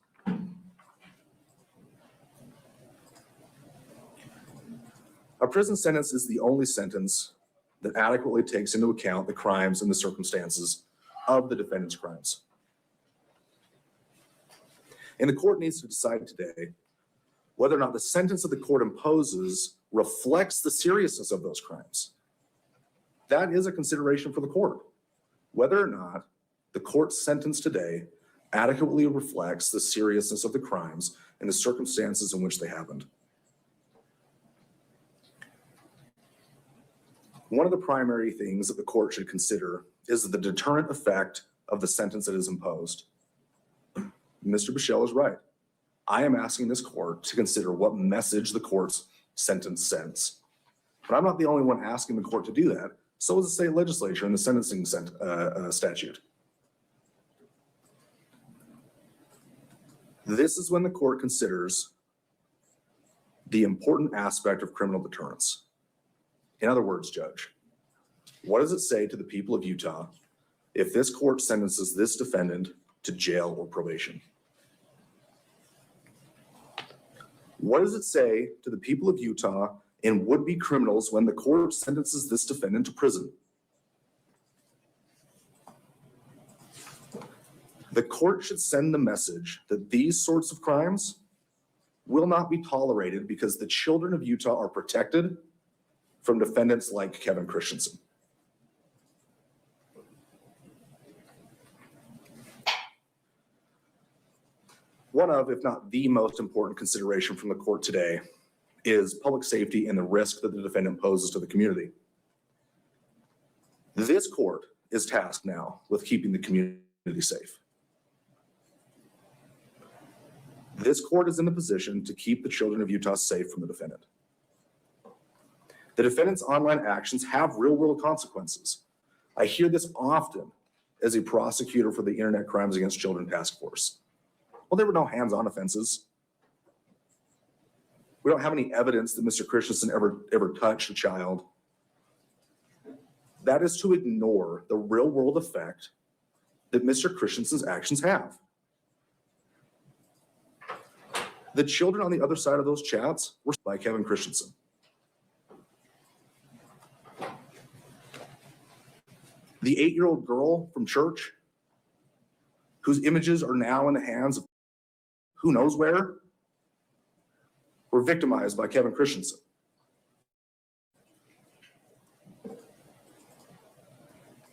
A prison sentence is the only sentence that adequately takes into account the crimes and the circumstances of the defendant's crimes. And the court needs to decide today whether or not the sentence that the court imposes reflects the seriousness of those crimes. That is a consideration for the court, whether or not the court's sentence today adequately reflects the seriousness of the crimes and the circumstances in which they happened. One of the primary things that the court should consider is the deterrent effect of the sentence that is imposed. Mr. Bichelle is right. I am asking this court to consider what message the court's sentence sends. But I'm not the only one asking the court to do that. So is the state legislature in the sentencing statute. This is when the court considers the important aspect of criminal deterrence. In other words, Judge, what does it say to the people of Utah if this court sentences this defendant to jail or probation? What does it say to the people of Utah and would-be criminals when the court sentences this defendant to prison? The court should send the message that these sorts of crimes will not be tolerated because the children of Utah are protected from defendants like Kevin Christensen. One of, if not the most important consideration from the court today is public safety and the risk that the defendant poses to the community. This court is tasked now with keeping the community safe. This court is in the position to keep the children of Utah safe from the defendant. The defendant's online actions have real-world consequences. I hear this often as a prosecutor for the Internet Crimes Against Children Task Force. Well, there were no hands-on offenses. We don't have any evidence that Mr. Christensen ever touched a child. That is to ignore the real-world effect that Mr. Christensen's actions have. The children on the other side of those chats were by Kevin Christensen. The 8-year-old girl from church whose images are now in the hands of who knows where were victimized by Kevin Christensen.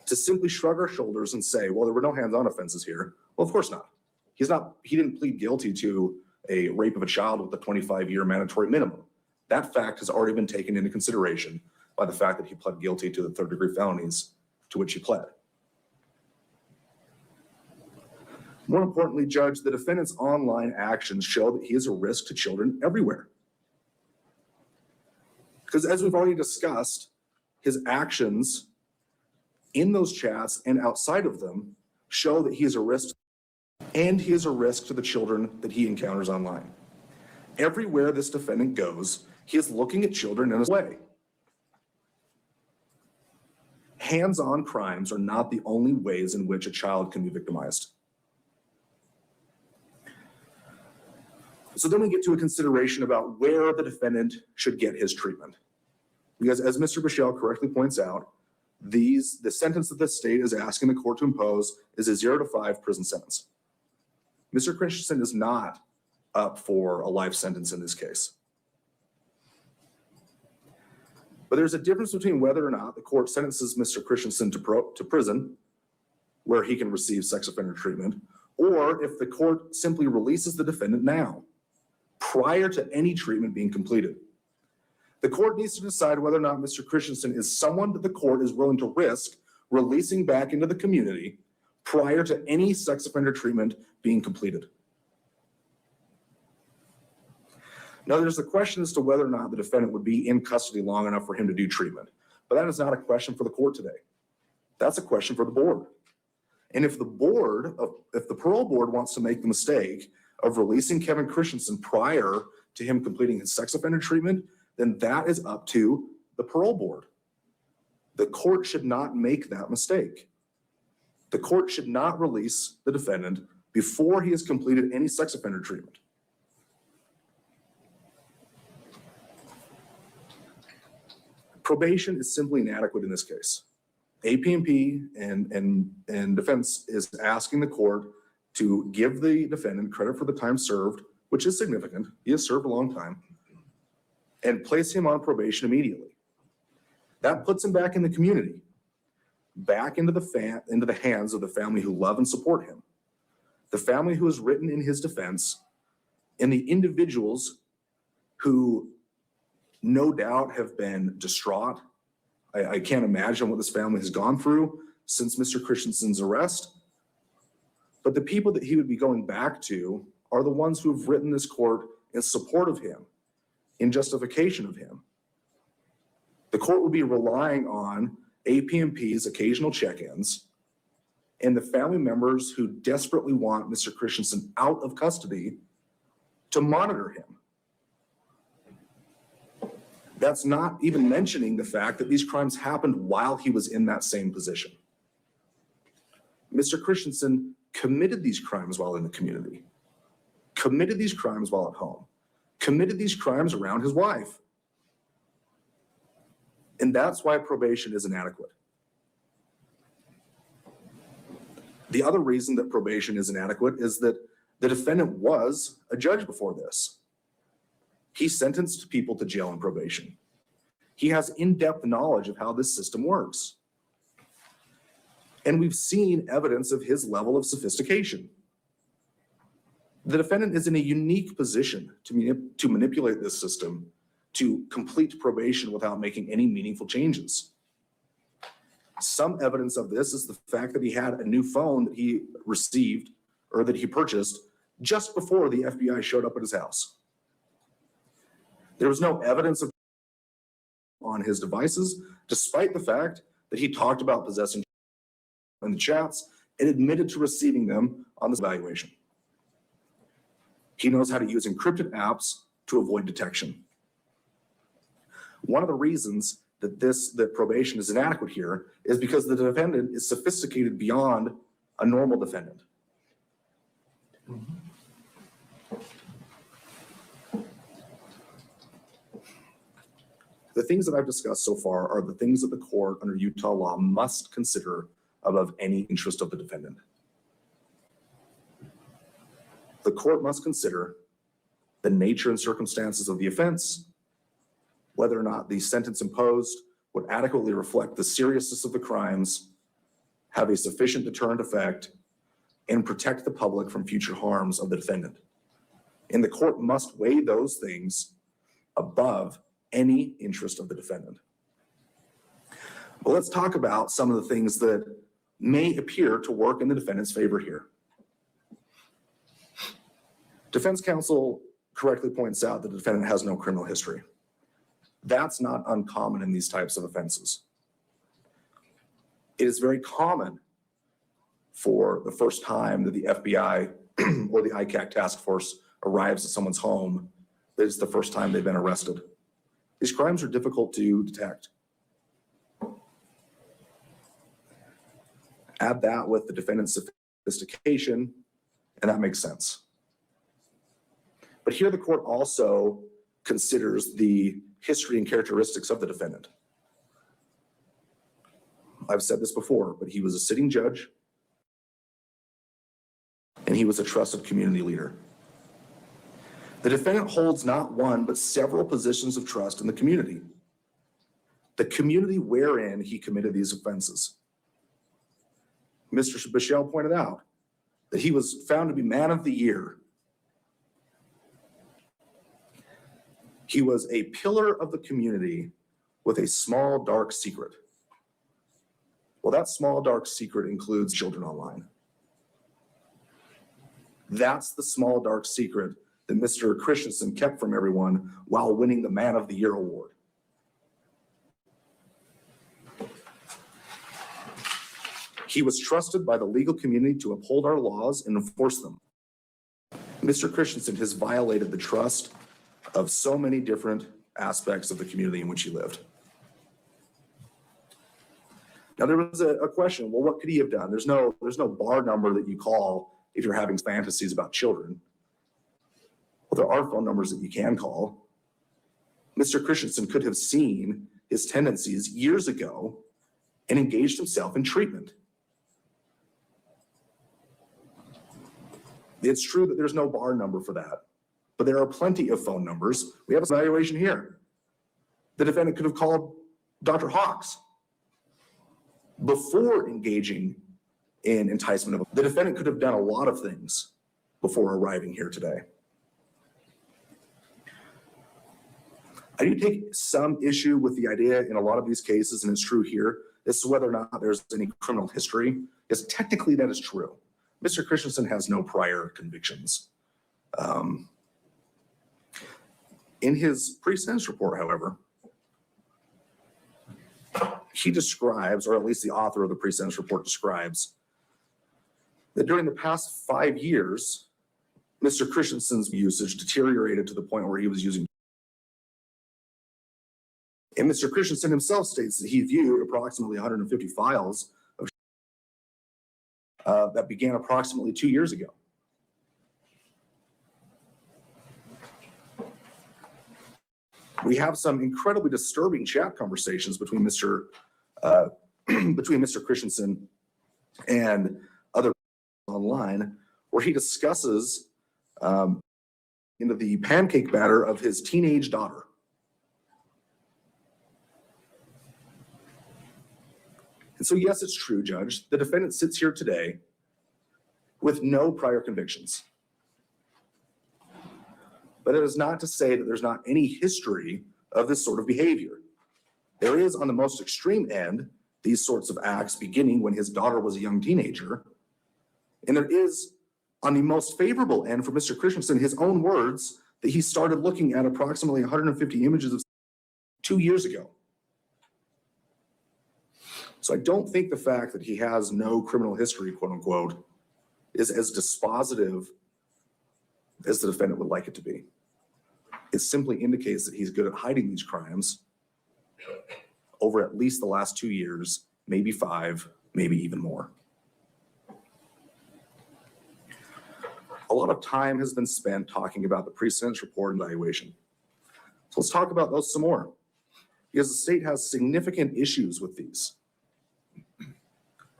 to simply shrug our shoulders and say, well, there were no hands-on offenses here. Well, of course not. He didn't plead guilty to a rape of a child with a 25-year mandatory minimum. That fact has already been taken into consideration by the fact that he pled guilty to the third-degree felonies to which he pled. More importantly, Judge, the defendant's online actions show that he is a risk to children everywhere. Because as we've already discussed, his actions in those chats and outside of them show that he is a risk, and he is a risk to the children that he encounters online. Everywhere this defendant goes, he is looking at children in a way. Hands-on crimes are not the only ways in which a child can be victimized. So then we get to a consideration about where the defendant should get his treatment. Because as Mr. Bichelle correctly points out, the sentence that the state is asking the court to impose is a 0 to 5 prison sentence. Mr. Christensen is not up for a life sentence in this case. But there's a difference between whether or not the court sentences Mr. Christensen to prison, where he can receive sex offender treatment, or if the court simply releases the defendant now, prior to any treatment being completed. The court needs to decide whether or not Mr. Christensen is someone that the court is willing to risk releasing back into the community prior to any sex offender treatment being completed. Now, there's the question as to whether or not the defendant would be in custody long enough for him to do treatment, but that is not a question for the court today. That's a question for the board. And if the parole board wants to make the mistake of releasing Kevin Christensen prior to him completing his sex offender treatment, then that is up to the parole board. The court should not make that mistake. The court should not release the defendant before he has completed any sex offender treatment. Probation is simply inadequate in this case. AP&P and defense is asking the court to give the defendant credit for the time served, which is significant. He has served a long time, and place him on probation immediately. That puts him back in the community, back into the hands of the family who love and support him, the family who has written in his defense, and the individuals who no doubt have been distraught. I can't imagine what this family has gone through since Mr. Christensen's arrest. But the people that he would be going back to are the ones who have written this court in support of him, in justification of him. The court would be relying on AP&P's occasional check-ins and the family members who desperately want Mr. Christensen out of custody to monitor him. That's not even mentioning the fact that these crimes happened while he was in that same position. Mr. Christensen committed these crimes while in the community, committed these crimes while at home, committed these crimes around his wife. And that's why probation is inadequate. The other reason that probation is inadequate is that the defendant was a judge before this. He sentenced people to jail and probation. He has in-depth knowledge of how this system works. And we've seen evidence of his level of sophistication. The defendant is in a unique position to manipulate this system to complete probation without making any meaningful changes. Some evidence of this is the fact that he had a new phone that he received or that he purchased just before the FBI showed up at his house. There was no evidence of on his devices, despite the fact that he talked about possessing in the chats and admitted to receiving them on this evaluation. He knows how to use encrypted apps to avoid detection. One of the reasons that probation is inadequate here is because the defendant is sophisticated beyond a normal defendant. The things that I've discussed so far are the things that the court under Utah law must consider above any interest of the defendant. The court must consider the nature and circumstances of the offense, whether or not the sentence imposed would adequately reflect the seriousness of the crimes, have a sufficient deterrent effect, and protect the public from future harms of the defendant. And the court must weigh those things above any interest of the defendant. But let's talk about some of the things that may appear to work in the defendant's favor here. Defense counsel correctly points out that the defendant has no criminal history. That's not uncommon in these types of offenses. It is very common for the first time that the FBI or the ICAC task force arrives at someone's home, that it's the first time they've been arrested. These crimes are difficult to detect. Add that with the defendant's sophistication, and that makes sense. But here the court also considers the history and characteristics of the defendant. I've said this before, but he was a sitting judge, and he was a trusted community leader. The defendant holds not one, but several positions of trust in the community wherein he committed these offenses. Mr. Bichelle pointed out that he was found to be man of the year. He was a pillar of the community with a small, dark secret. Well, that small, dark secret includes children online. That's the small, dark secret that Mr. Christensen kept from everyone while winning the Man of the Year award. He was trusted by the legal community to uphold our laws and enforce them. Mr. Christensen has violated the trust of so many different aspects of the community in which he lived. Now there was a question, well, what could he have done? There's no bar number that you call if you're having fantasies about children. Well, there are phone numbers that you can call. Mr. Christensen could have seen his tendencies years ago and engaged himself in treatment. It's true that there's no bar number for that, but there are plenty of phone numbers. We have an evaluation here. The defendant could have called Dr. Hawks before engaging in enticement. The defendant could have done a lot of things before arriving here today. I do take some issue with the idea in a lot of these cases, and it's true here, as to whether or not there's any criminal history. Yes, technically that is true. Mr. Christensen has no prior convictions. In his pre-sentence report, however, he describes, or at least the author of the pre-sentence report describes, that during the past 5 years, Mr. Christensen's usage deteriorated to the point where he was using. And Mr. Christensen himself states that he viewed approximately 150 files that began approximately 2 years ago. We have some incredibly disturbing chat conversations between Mr. Christensen and other online, where he discusses into the pancake batter of his teenage daughter. And so, yes, it's true, Judge. The defendant sits here today with no prior convictions. But it is not to say that there's not any history of this sort of behavior. There is, on the most extreme end, these sorts of acts beginning when his daughter was a young teenager. And there is, on the most favorable end for Mr. Christensen, his own words, that he started looking at approximately 150 images of 2 years ago. So I don't think the fact that he has no criminal history, quote unquote, is as dispositive as the defendant would like it to be. It simply indicates that he's good at hiding these crimes over at least the last 2 years, maybe 5, maybe even more. A lot of time has been spent talking about the pre-sentence report and evaluation. So let's talk about those some more, because the state has significant issues with these.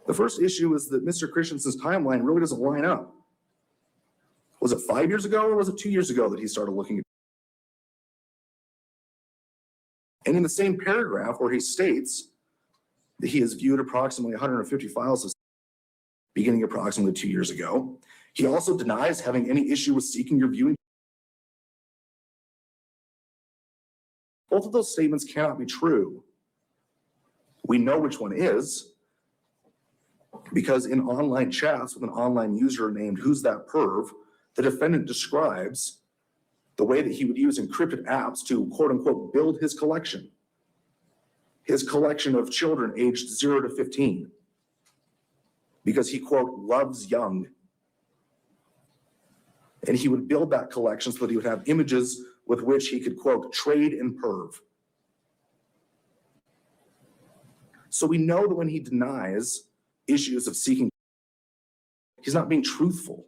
The first issue is that Mr. Christensen's timeline really doesn't line up. Was it 5 years ago or was it 2 years ago that he started looking at? And in the same paragraph where he states that he has viewed approximately 150 files of beginning approximately 2 years ago. He also denies having any issue with seeking your viewing. Both of those statements cannot be true. We know which one is because in online chats with an online user named Who's That Perv, the defendant describes the way that he would use encrypted apps to quote unquote build his collection of children aged 0 to 15, because he quote loves young. And he would build that collection so that he would have images with which he could quote trade in perv. So we know that when he denies issues of seeking, he's not being truthful.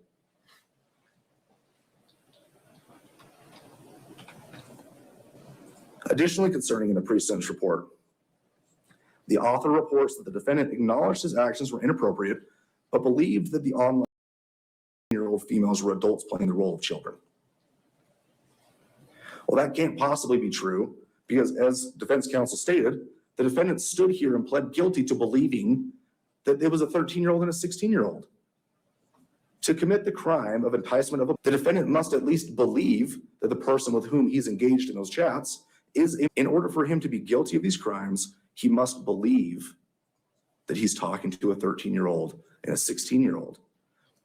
Additionally, concerning in the pre-sentence report, the author reports that the defendant acknowledged his actions were inappropriate, but believed that the online year-old females were adults playing the role of children. Well, that can't possibly be true because, as defense counsel stated, the defendant stood here and pled guilty to believing that it was a 13-year-old and a 16-year-old. To commit the crime of enticement of the defendant must at least believe that the person with whom he's engaged in those chats is, in order for him to be guilty of these crimes, he must believe that he's talking to a 13-year-old and a 16-year-old.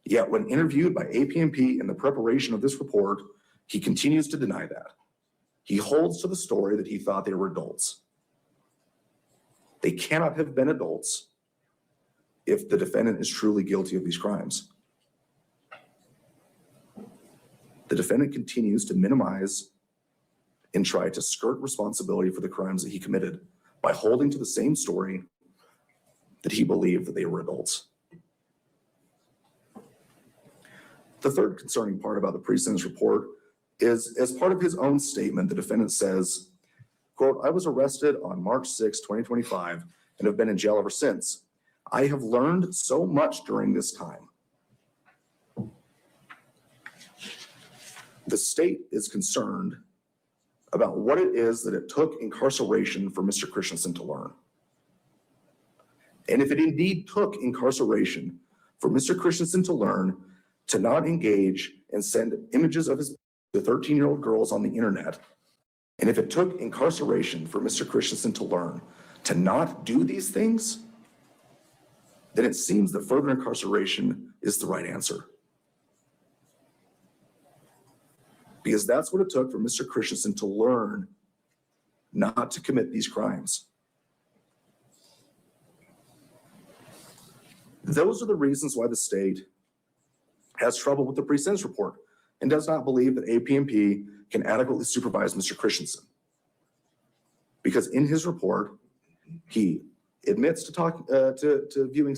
Yet when interviewed by APMP in the preparation of this report, he continues to deny that. He holds to the story that he thought they were adults. They cannot have been adults if the defendant is truly guilty of these crimes. The defendant continues to minimize and try to skirt responsibility for the crimes that he committed by holding to the same story that he believed that they were adults. The third concerning part about the pre-sentence report is, as part of his own statement, the defendant says, quote, "I was arrested on March 6, 2025, and have been in jail ever since. I have learned so much during this time." The state is concerned about what it is that it took incarceration for Mr. Christensen to learn. And if it indeed took incarceration for Mr. Christensen to learn to not engage and send images of the 13-year-old girls on the internet, and if it took incarceration for Mr. Christensen to learn to not do these things, then it seems that further incarceration is the right answer. Because that's what it took for Mr. Christensen to learn not to commit these crimes. Those are the reasons why the state has trouble with the pre-sentence report and does not believe that APMP can adequately supervise Mr. Christensen. Because in his report, he admits to viewing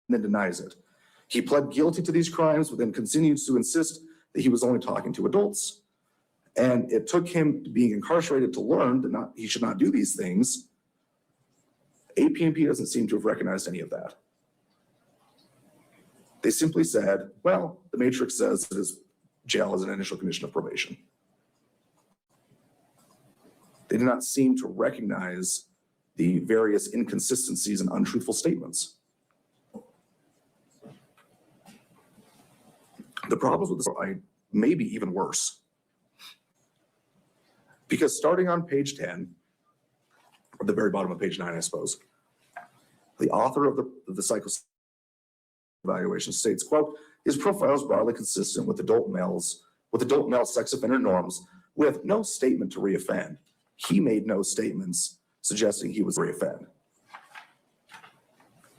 and then denies it. He pled guilty to these crimes, but then continues to insist that he was only talking to adults. And it took him being incarcerated to learn that he should not do these things. APMP doesn't seem to have recognized any of that. They simply said, well, the matrix says that his jail is an initial condition of probation. They did not seem to recognize the various inconsistencies and untruthful statements. The problems with this are maybe even worse. Because starting on page 10, or the very bottom of page 9, I suppose, the author of the psychosocial evaluation states, quote, "His profile is broadly consistent with adult male sex offender norms with no statement to reoffend. He made no statements suggesting he was reoffend."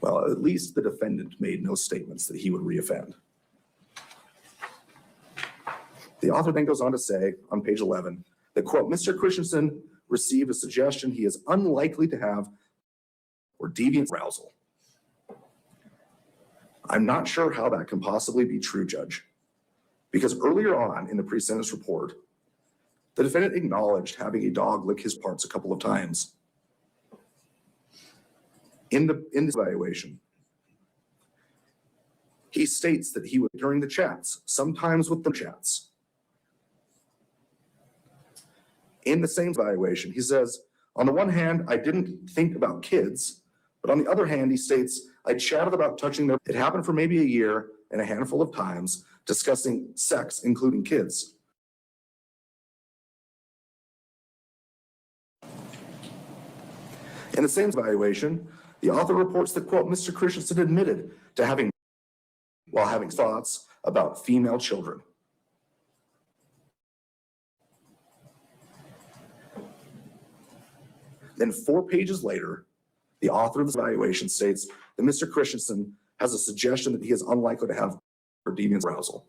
Well, at least the defendant made no statements that he would reoffend. The author then goes on to say on page 11 that, quote, "Mr. Christensen received a suggestion he is unlikely to have or deviant arousal." I'm not sure how that can possibly be true, Judge, because earlier on in the pre-sentence report, the defendant acknowledged having a dog lick his parts a couple of times. In this evaluation, he states that he would, during the chats, sometimes with the chats. In the same evaluation, he says, "On the one hand, I didn't think about kids, But on the other hand, he states, I chatted about touching their, it happened for maybe a year and a handful of times, discussing sex, including kids. In the same evaluation, the author reports that, quote, Mr. Christensen admitted to having thoughts about female children. Then 4 pages later, the author of this evaluation states that Mr. Christensen has a suggestion that he is unlikely to have deviant arousal.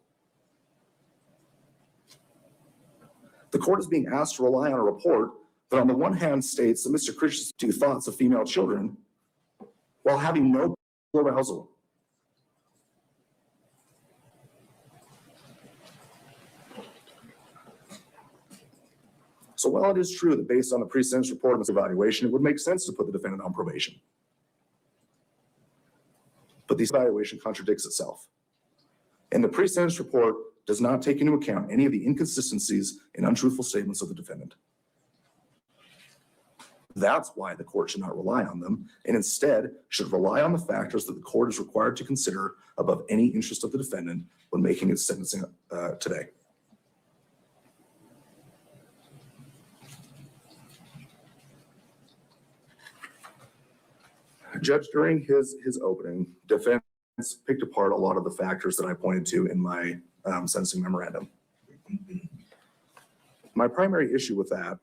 The court is being asked to rely on a report that on the one hand states that Mr. Christensen had thoughts of female children while having no arousal. So while it is true that based on the pre-sentence report and this evaluation, it would make sense to put the defendant on probation. But the evaluation contradicts itself. And the pre-sentence report does not take into account any of the inconsistencies and untruthful statements of the defendant. That's why the court should not rely on them, and instead should rely on the factors that the court is required to consider above any interest of the defendant when making its sentencing today. Judge, during his opening, defense picked apart a lot of the factors that I pointed to in my sentencing memorandum. My primary issue with that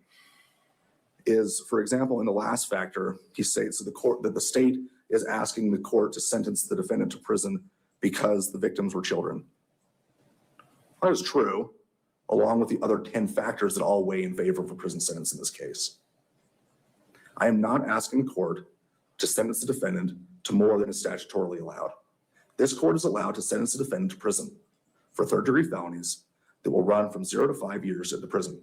is, for example, in the last factor, he states that the state is asking the court to sentence the defendant to prison because the victims were children. That is true, along with the other 10 factors that all weigh in favor of a prison sentence in this case. I am not asking the court to sentence the defendant to more than is statutorily allowed. This court is allowed to sentence the defendant to prison for third-degree felonies that will run from 0 to 5 years at the prison,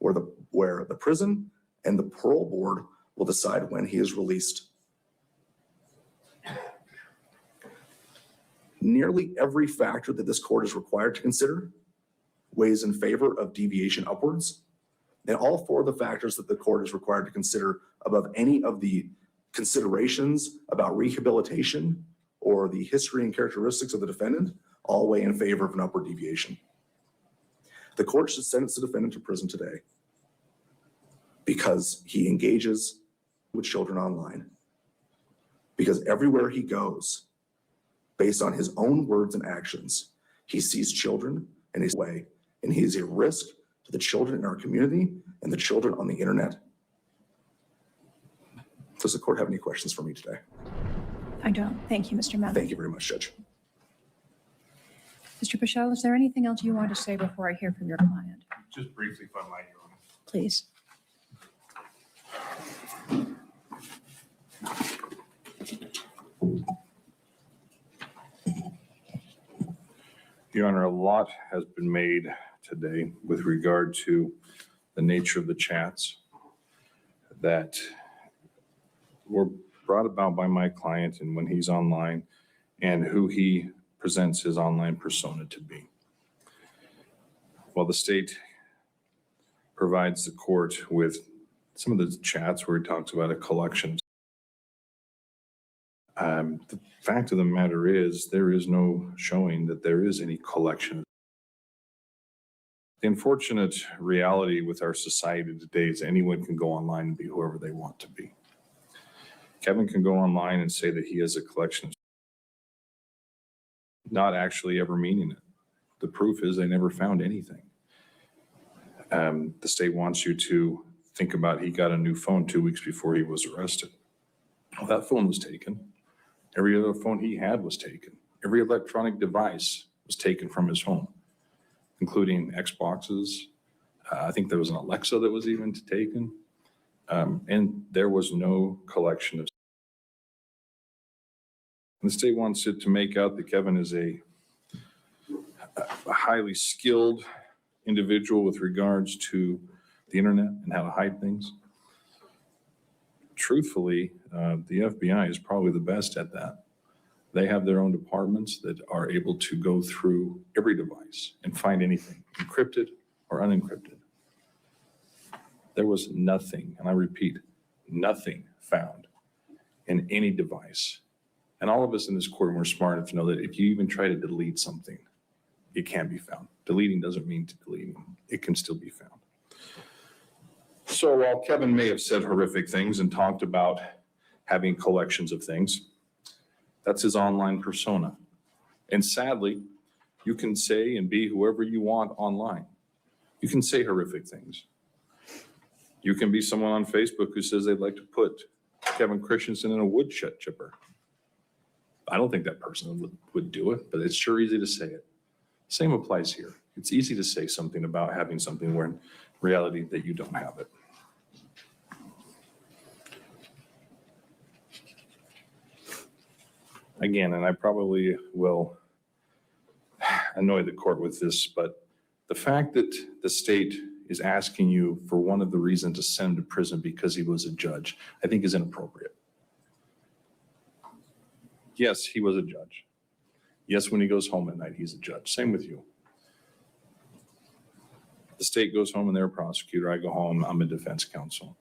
where the prison and the parole board will decide when he is released. Nearly every factor that this court is required to consider weighs in favor of deviation upwards, and all 4 of the factors that the court is required to consider above any of the considerations about rehabilitation or the history and characteristics of the defendant all weigh in favor of an upward deviation. The court should sentence the defendant to prison today because he engages with children online, because everywhere he goes, based on his own words and actions, he sees children in his way, and he is a risk to the children in our community and the children on the internet. Does the court have any questions for me today? I don't. Thank you, Mr. Mandoo. Thank you very much, Judge. Mr. Pichel, is there anything else you want to say before I hear from your client? Just briefly, if I might, Your Honor. Please. Your Honor, a lot has been made today with regard to the nature of the chats that were brought about by my client and when he's online and who he presents his online persona to be. While the state provides the court with some of the chats where he talks about a collection, the fact of the matter is there is no showing that there is any collection. The unfortunate reality with our society today is anyone can go online and be whoever they want to be. Kevin can go online and say that he has a collection, not actually ever meaning it. The proof is they never found anything. The state wants you to think about he got a new phone 2 weeks before he was arrested. Well, that phone was taken. Every other phone he had was taken. Every electronic device was taken from his home, including Xboxes. I think there was an Alexa that was even taken. And there was no collection of. And the state wants it to make out that Kevin is a highly skilled individual with regards to the internet and how to hide things. Truthfully, the FBI is probably the best at that. They have their own departments that are able to go through every device and find anything, encrypted or unencrypted. There was nothing, and I repeat, nothing found in any device. And all of us in this courtroom are smart enough to know that if you even try to delete something, it can be found. Deleting doesn't mean to deleting. It can still be found. So while Kevin may have said horrific things and talked about having collections of things, that's his online persona. And sadly, you can say and be whoever you want online. You can say horrific things. You can be someone on Facebook who says they'd like to put Kevin Christensen in a wood chipper. I don't think that person would do it, but it's sure easy to say it. Same applies here. It's easy to say something about having something where in reality that you don't have it. Again, and I probably will annoy the court with this, but the fact that the state is asking you for one of the reasons to send him to prison because he was a judge, I think is inappropriate. Yes, he was a judge. Yes, when he goes home at night, he's a judge. Same with you. The state goes home and they're a prosecutor. I go home, I'm a defense counsel.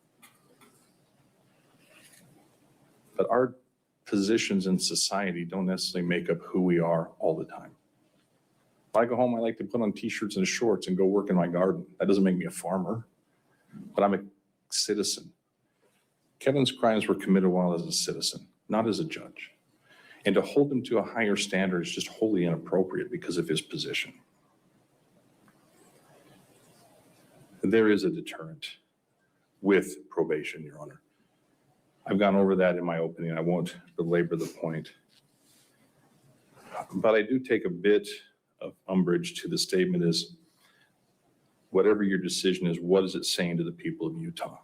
But our positions in society don't necessarily make up who we are all the time. When I go home, I like to put on t-shirts and shorts and go work in my garden. That doesn't make me a farmer, but I'm a citizen. Kevin's crimes were committed while as a citizen, not as a judge. And to hold him to a higher standard is just wholly inappropriate because of his position. There is a deterrent with probation, Your Honor. I've gone over that in my opening. I won't belabor the point. But I do take a bit of umbrage to the statement is, whatever your decision is, what is it saying to the people of Utah?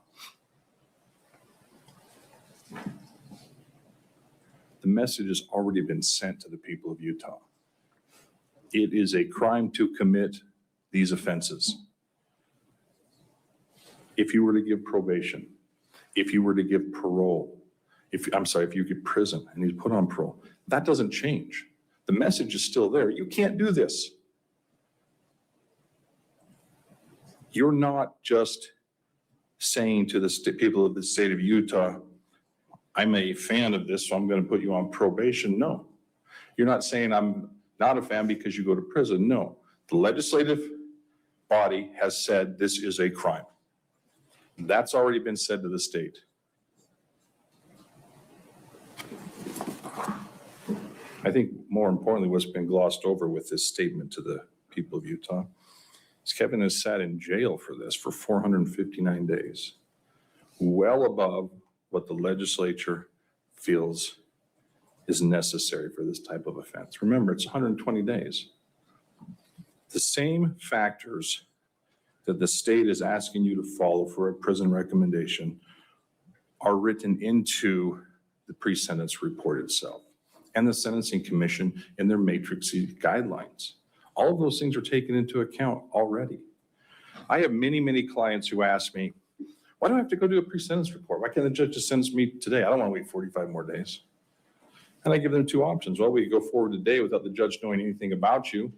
The message has already been sent to the people of Utah. It is a crime to commit these offenses. If you were to give probation, if you were to give parole, if you give prison and he's put on parole, that doesn't change. The message is still there. You can't do this. You're not just saying to the people of the state of Utah, I'm a fan of this, so I'm going to put you on probation. No. You're not saying I'm not a fan because you go to prison. No. The legislative body has said this is a crime. That's already been said to the state. I think more importantly, what's been glossed over with this statement to the people of Utah is Kevin has sat in jail for this for 459 days, well above what the legislature feels is necessary for this type of offense. Remember, it's 120 days. The same factors that the state is asking you to follow for a prison recommendation are written into the pre-sentence report itself and the Sentencing Commission in their matrix guidelines. All of those things are taken into account already. I have many, many clients who ask me, why do I have to go do a pre-sentence report? Why can't the judge just sentence me today? I don't want to wait 45 more days. And I give them two options. Well, we go forward today without the judge knowing anything about you,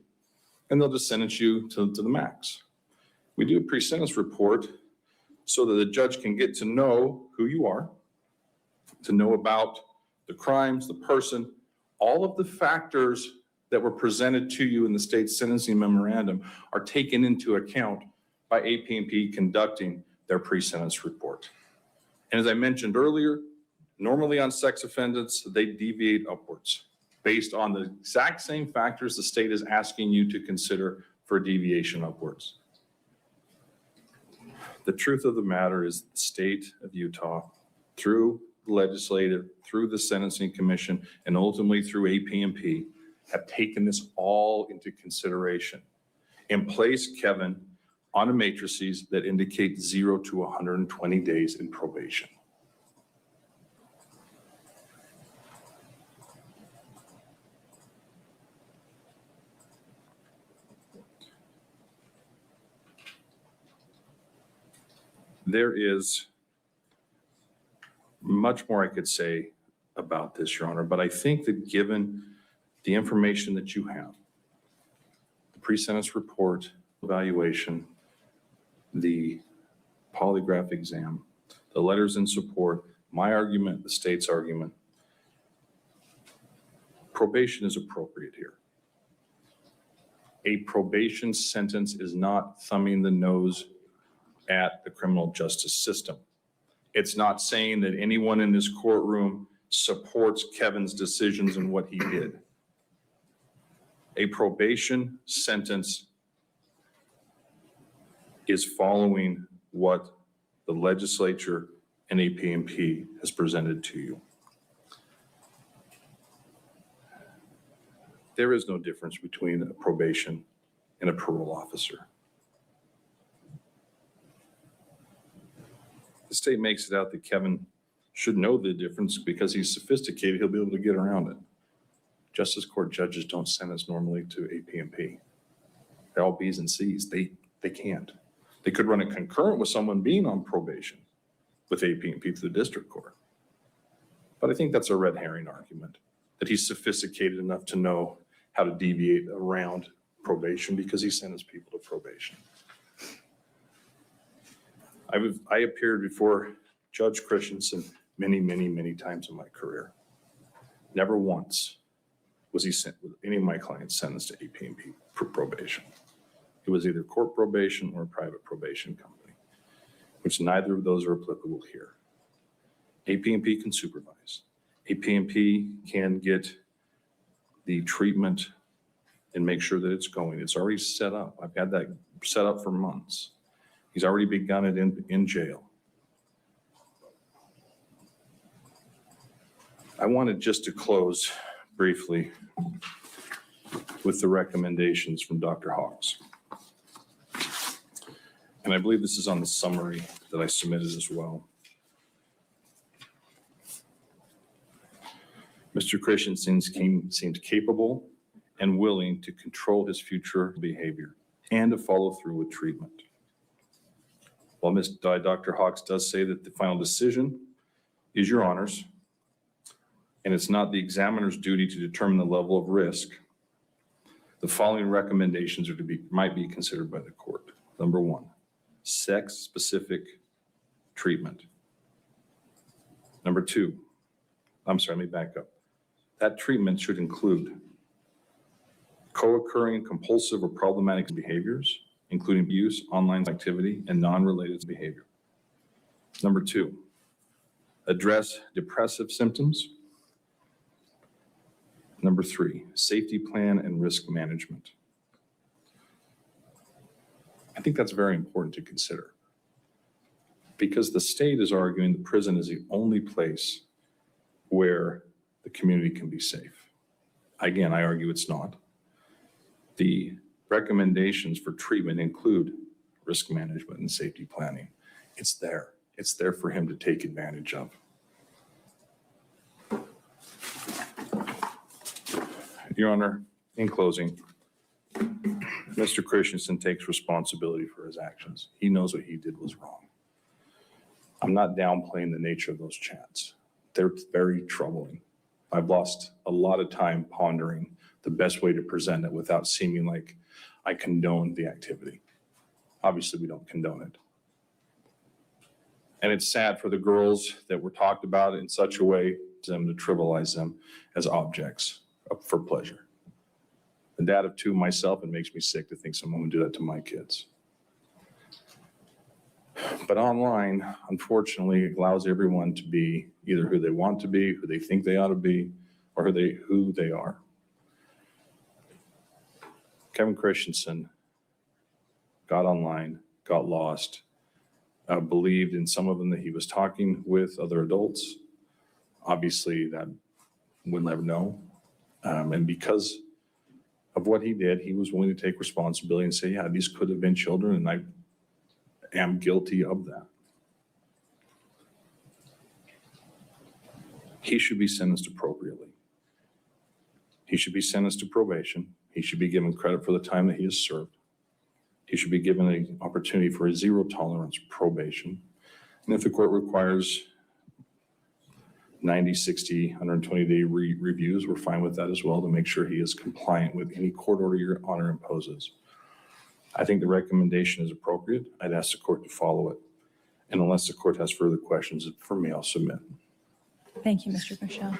and they'll just sentence you to the max. We do a pre-sentence report so that the judge can get to know who you are, to know about the crimes, the person, all of the factors that were presented to you in the state sentencing memorandum are taken into account by AP&P conducting their pre-sentence report. And as I mentioned earlier, normally on sex offenders, they deviate upwards based on the exact same factors the state is asking you to consider for deviation upwards. The truth of the matter is the state of Utah, through the legislative, through the Sentencing Commission, and ultimately through AP&P, have taken this all into consideration and placed Kevin on a matrices that indicate 0 to 120 days in probation. There is much more I could say about this, Your Honor, but I think that given the information that you have, the pre-sentence report, evaluation, the polygraph exam, the letters in support, my argument, the state's argument, probation is appropriate here. A probation sentence is not thumbing the nose at the criminal justice system. It's not saying that anyone in this courtroom supports Kevin's decisions and what he did. A probation sentence is following what the legislature and APMP has presented to you. There is no difference between a probation and a parole officer. The state makes it out that Kevin should know the difference because he's sophisticated, he'll be able to get around it. Justice court judges don't sentence normally to APMP. They're all B's and C's. They can't. They could run it concurrent with someone being on probation with APMP to the district court. But I think that's a red herring argument, that he's sophisticated enough to know how to deviate around probation because he sentenced people to probation. I appeared before Judge Christensen many, many, many times in my career. Never once was he sent with any of my clients sentenced to APMP for probation. It was either court probation or a private probation company, which neither of those are applicable here. APMP can supervise. APMP can get the treatment and make sure that it's going. It's already set up. I've had that set up for months. He's already begun it in jail. I wanted just to close briefly with the recommendations from Dr. Hawks. And I believe this is on the summary that I submitted as well. Mr. Christensen seemed capable and willing to control his future behavior and to follow through with treatment. While Dr. Hawks does say that the final decision is your honors, and it's not the examiner's duty to determine the level of risk, the following recommendations might be considered by the court. Number one, sex-specific treatment. Number two, let me back up. That treatment should include co-occurring compulsive or problematic behaviors, including abuse, online activity, and non-related behavior. Number two, address depressive symptoms. Number three, safety plan and risk management. I think that's very important to consider because the state is arguing the prison is the only place where the community can be safe. Again, I argue it's not. The recommendations for treatment include risk management and safety planning. It's there. It's there for him to take advantage of. Your Honor, in closing, Mr. Christensen takes responsibility for his actions. He knows what he did was wrong. I'm not downplaying the nature of those chats. They're very troubling. I've lost a lot of time pondering the best way to present it without seeming like I condone the activity. Obviously, we don't condone it. And it's sad for the girls that were talked about in such a way to trivialize them as objects for pleasure. The dad of two myself, it makes me sick to think someone would do that to my kids. But online, unfortunately, allows everyone to be either who they want to be, who they think they ought to be, or who they are. Kevin Christensen got online, got lost, believed in some of them that he was talking with other adults. Obviously, that we'll never know. And because of what he did, he was willing to take responsibility and say, yeah, these could have been children, and I am guilty of that. He should be sentenced appropriately. He should be sentenced to probation. He should be given credit for the time that he has served. He should be given an opportunity for a zero tolerance probation. And if the court requires 90, 60, 120-day reviews, we're fine with that as well to make sure he is compliant with any court order your honor imposes. I think the recommendation is appropriate. I'd ask the court to follow it. And unless the court has further questions for me, I'll submit. Thank you, Mr. Michelle.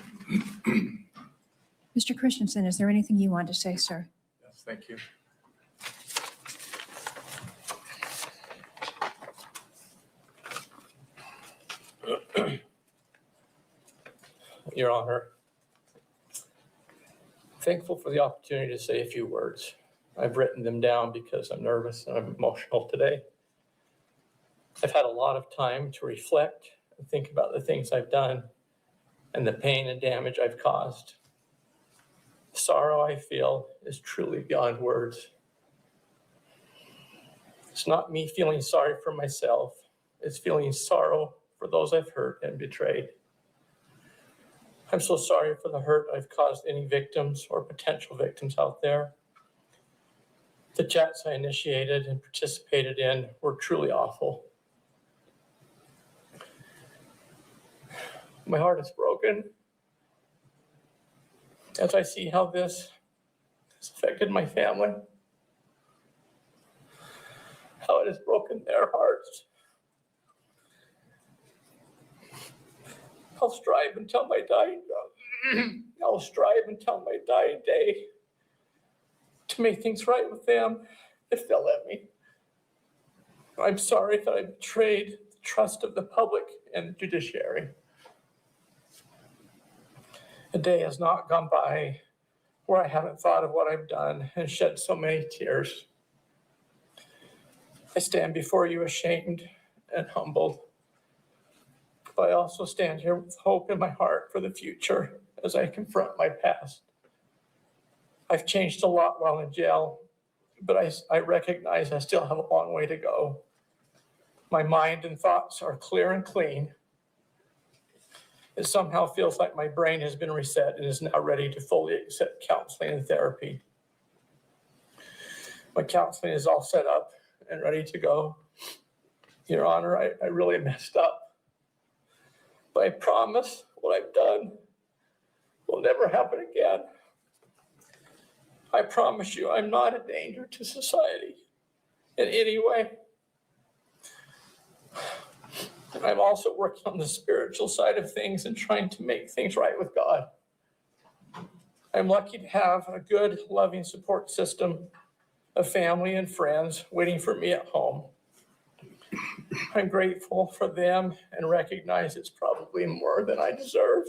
Mr. Christensen, is there anything you want to say, sir? Yes, thank you. Your Honor, thankful for the opportunity to say a few words. I've written them down because I'm nervous and I'm emotional today. I've had a lot of time to reflect and think about the things I've done and the pain and damage I've caused. The sorrow I feel is truly beyond words. It's not me feeling sorry for myself. It's feeling sorrow for those I've hurt and betrayed. I'm so sorry for the hurt I've caused any victims or potential victims out there. The chats I initiated and participated in were truly awful. My heart is broken as I see how this has affected my family, how it has broken their hearts. I'll strive until my dying day to make things right with them if they'll let me. I'm sorry that I betrayed the trust of the public and the judiciary. A day has not gone by where I haven't thought of what I've done and shed so many tears. I stand before you ashamed and humbled, but I also stand here with hope in my heart for the future as I confront my past. I've changed a lot while in jail, but I recognize I still have a long way to go. My mind and thoughts are clear and clean. It somehow feels like my brain has been reset and is now ready to fully accept counseling and therapy. My counseling is all set up and ready to go. Your Honor, I really messed up. But I promise what I've done will never happen again. I promise you I'm not a danger to society in any way. I'm also working on the spiritual side of things and trying to make things right with God. I'm lucky to have a good, loving support system of family and friends waiting for me at home. I'm grateful for them and recognize it's probably more than I deserve.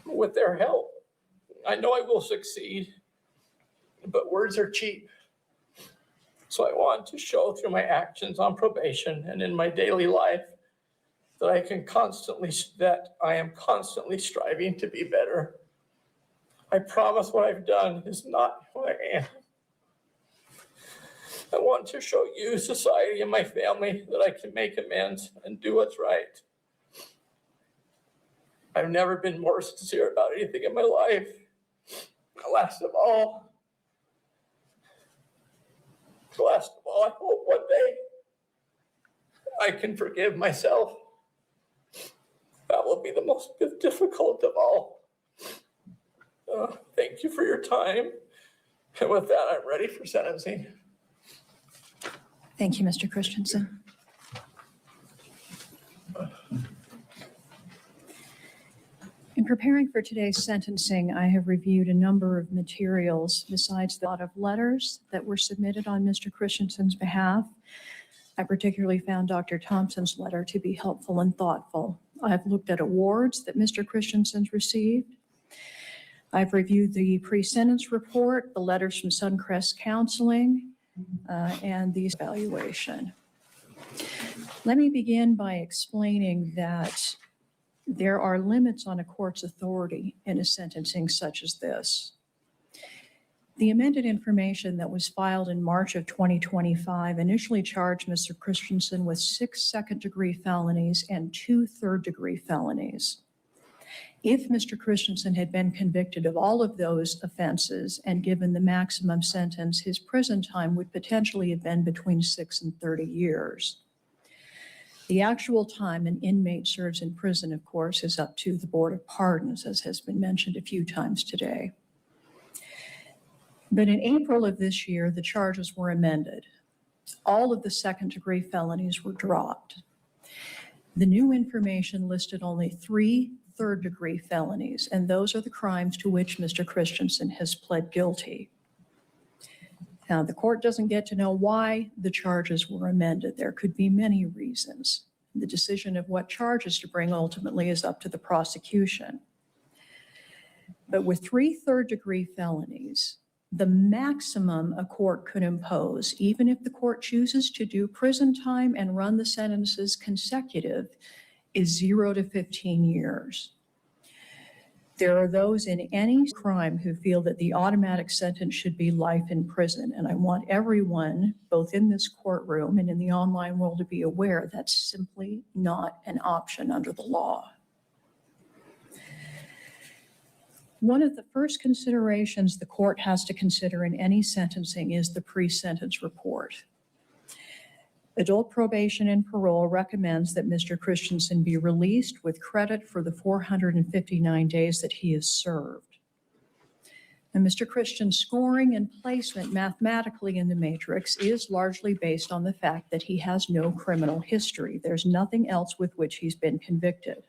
With their help, I know I will succeed, but words are cheap. So I want to show through my actions on probation and in my daily life that I am constantly striving to be better. I promise what I've done is not who I am. I want to show you, society, and my family that I can make amends and do what's right. I've never been more sincere about anything in my life. Last of all, I hope one day I can forgive myself. That will be the most difficult of all. Thank you for your time. And with that, I'm ready for sentencing. Thank you, Mr. Christensen. In preparing for today's sentencing, I have reviewed a number of materials besides the lot of letters that were submitted on Mr. Christensen's behalf. I particularly found Dr. Thompson's letter to be helpful and thoughtful. I've looked at awards that Mr. Christensen's received. I've reviewed the pre-sentence report, the letters from Suncrest Counseling, and the evaluation. Let me begin by explaining that there are limits on a court's authority in a sentencing such as this. The amended information that was filed in March of 2025 initially charged Mr. Christensen with 6 second-degree felonies and 2 third-degree felonies. If Mr. Christensen had been convicted of all of those offenses and given the maximum sentence, his prison time would potentially have been between 6 and 30 years. The actual time an inmate serves in prison, of course, is up to the Board of Pardons, as has been mentioned a few times today. But in April of this year, the charges were amended. All of the second-degree felonies were dropped. The new information listed only 3 third-degree felonies, and those are the crimes to which Mr. Christensen has pled guilty. Now, the court doesn't get to know why the charges were amended. There could be many reasons. The decision of what charges to bring ultimately is up to the prosecution. But with 3 third-degree felonies, the maximum a court could impose, even if the court chooses to do prison time and run the sentences consecutive, is 0 to 15 years. There are those in any crime who feel that the automatic sentence should be life in prison. And I want everyone, both in this courtroom and in the online world, to be aware that's simply not an option under the law. One of the first considerations the court has to consider in any sentencing is the pre-sentence report. Adult Probation and Parole recommends that Mr. Christensen be released with credit for the 459 days that he has served. And Mr. Christensen's scoring and placement mathematically in the matrix is largely based on the fact that he has no criminal history. There's nothing else with which he's been convicted.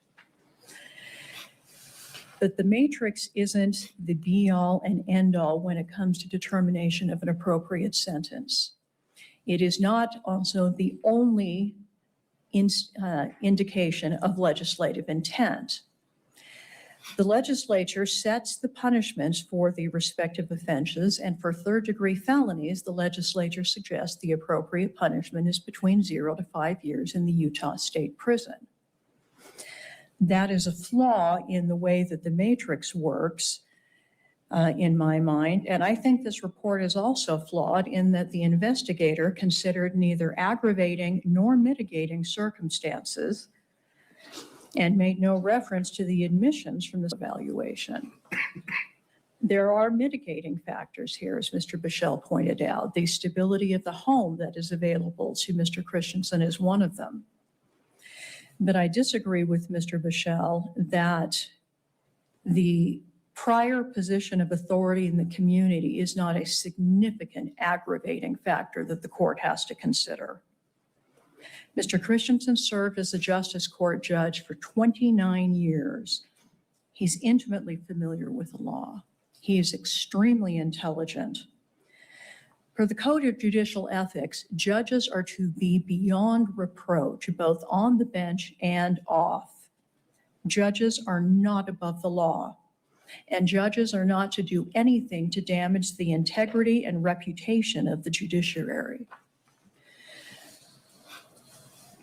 But the matrix isn't the be-all and end-all when it comes to determination of an appropriate sentence. It is not also the only indication of legislative intent. The legislature sets the punishments for the respective offenses, and for third-degree felonies, the legislature suggests the appropriate punishment is between 0 to 5 years in the Utah State Prison. That is a flaw in the way that the matrix works, in my mind. And I think this report is also flawed in that the investigator considered neither aggravating nor mitigating circumstances and made no reference to the admissions from this evaluation. There are mitigating factors here, as Mr. Bichelle pointed out. The stability of the home that is available to Mr. Christensen is one of them. But I disagree with Mr. Bichelle that the prior position of authority in the community is not a significant aggravating factor that the court has to consider. Mr. Christensen served as a justice court judge for 29 years. He's intimately familiar with the law. He is extremely intelligent. Per the Code of Judicial Ethics, judges are to be beyond reproach, both on the bench and off. Judges are not above the law, and judges are not to do anything to damage the integrity and reputation of the judiciary.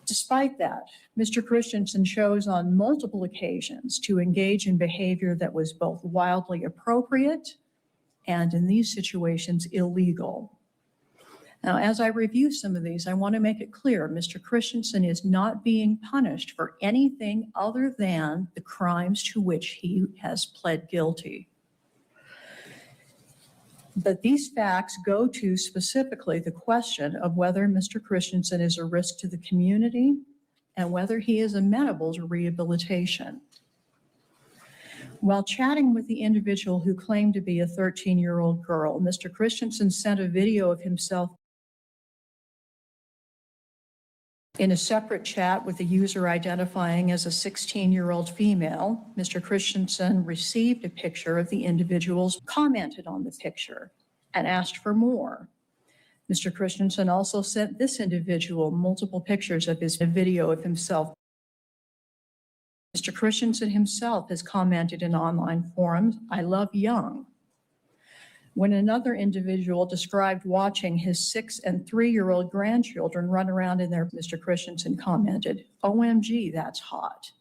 Despite that, Mr. Christensen chose on multiple occasions to engage in behavior that was both wildly appropriate and, in these situations, illegal. Now, as I review some of these, I want to make it clear, Mr. Christensen is not being punished for anything other than the crimes to which he has pled guilty. But these facts go to specifically the question of whether Mr. Christensen is a risk to the community and whether he is amenable to rehabilitation. While chatting with the individual who claimed to be a 13-year-old girl, Mr. Christensen sent a video of himself in a separate chat with the user identifying as a 16-year-old female. Mr. Christensen received a picture of the individuals, commented on the picture, and asked for more. Mr. Christensen also sent this individual multiple pictures of his video of himself. Mr. Christensen himself has commented in online forums, "I love young." When another individual described watching his 6- and 3-year-old grandchildren run around in there, Mr. Christensen commented, "OMG, that's hot."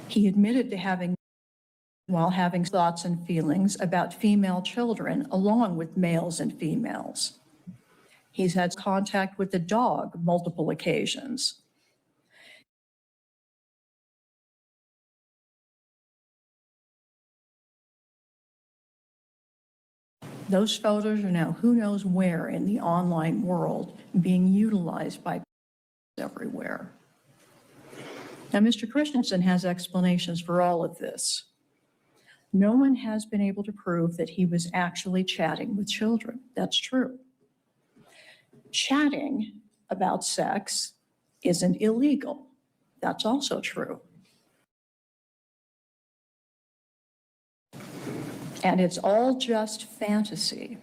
He admitted to having thoughts and feelings about female children along with males and females. He's had contact with the dog multiple occasions. Those photos are now who knows where in the online world being utilized by everywhere. Now, Mr. Christensen has explanations for all of this. No one has been able to prove that he was actually chatting with children. That's true. Chatting about sex isn't illegal. That's also true. And it's all just fantasy.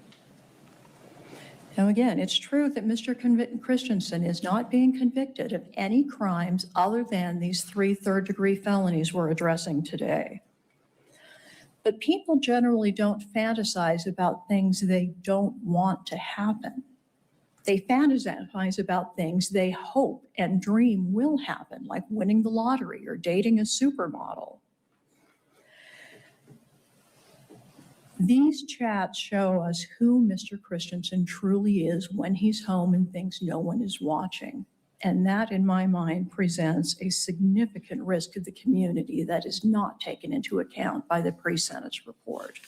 Now, again, it's true that Mr. Christensen is not being convicted of any crimes other than these 3 third-degree felonies we're addressing today. But people generally don't fantasize about things they don't want to happen. They fantasize about things they hope and dream will happen, like winning the lottery or dating a supermodel. These chats show us who Mr. Christensen truly is when he's home and thinks no one is watching. And that, in my mind, presents a significant risk to the community that is not taken into account by the pre-sentence report.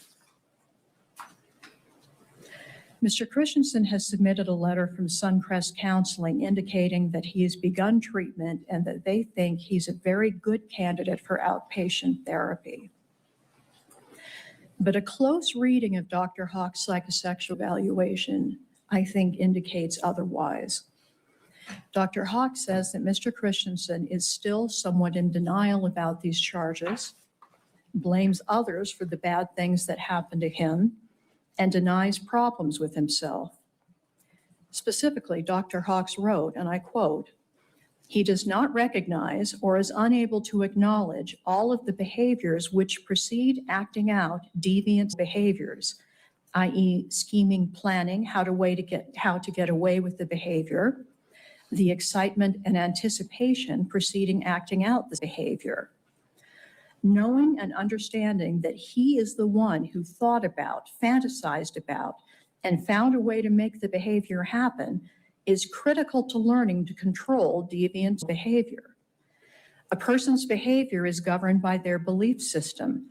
Mr. Christensen has submitted a letter from Suncrest Counseling indicating that he has begun treatment and that they think he's a very good candidate for outpatient therapy. But a close reading of Dr. Hawk's psychosexual evaluation, I think, indicates otherwise. Dr. Hawk says that Mr. Christensen is still somewhat in denial about these charges, blames others for the bad things that happened to him, and denies problems with himself. Specifically, Dr. Hawks wrote, and I quote, "He does not recognize or is unable to acknowledge all of the behaviors which precede acting out deviant behaviors, i.e. scheming, planning how to get away with the behavior, the excitement and anticipation preceding acting out the behavior. Knowing and understanding that he is the one who thought about, fantasized about, and found a way to make the behavior happen is critical to learning to control deviant behavior. A person's behavior is governed by their belief system,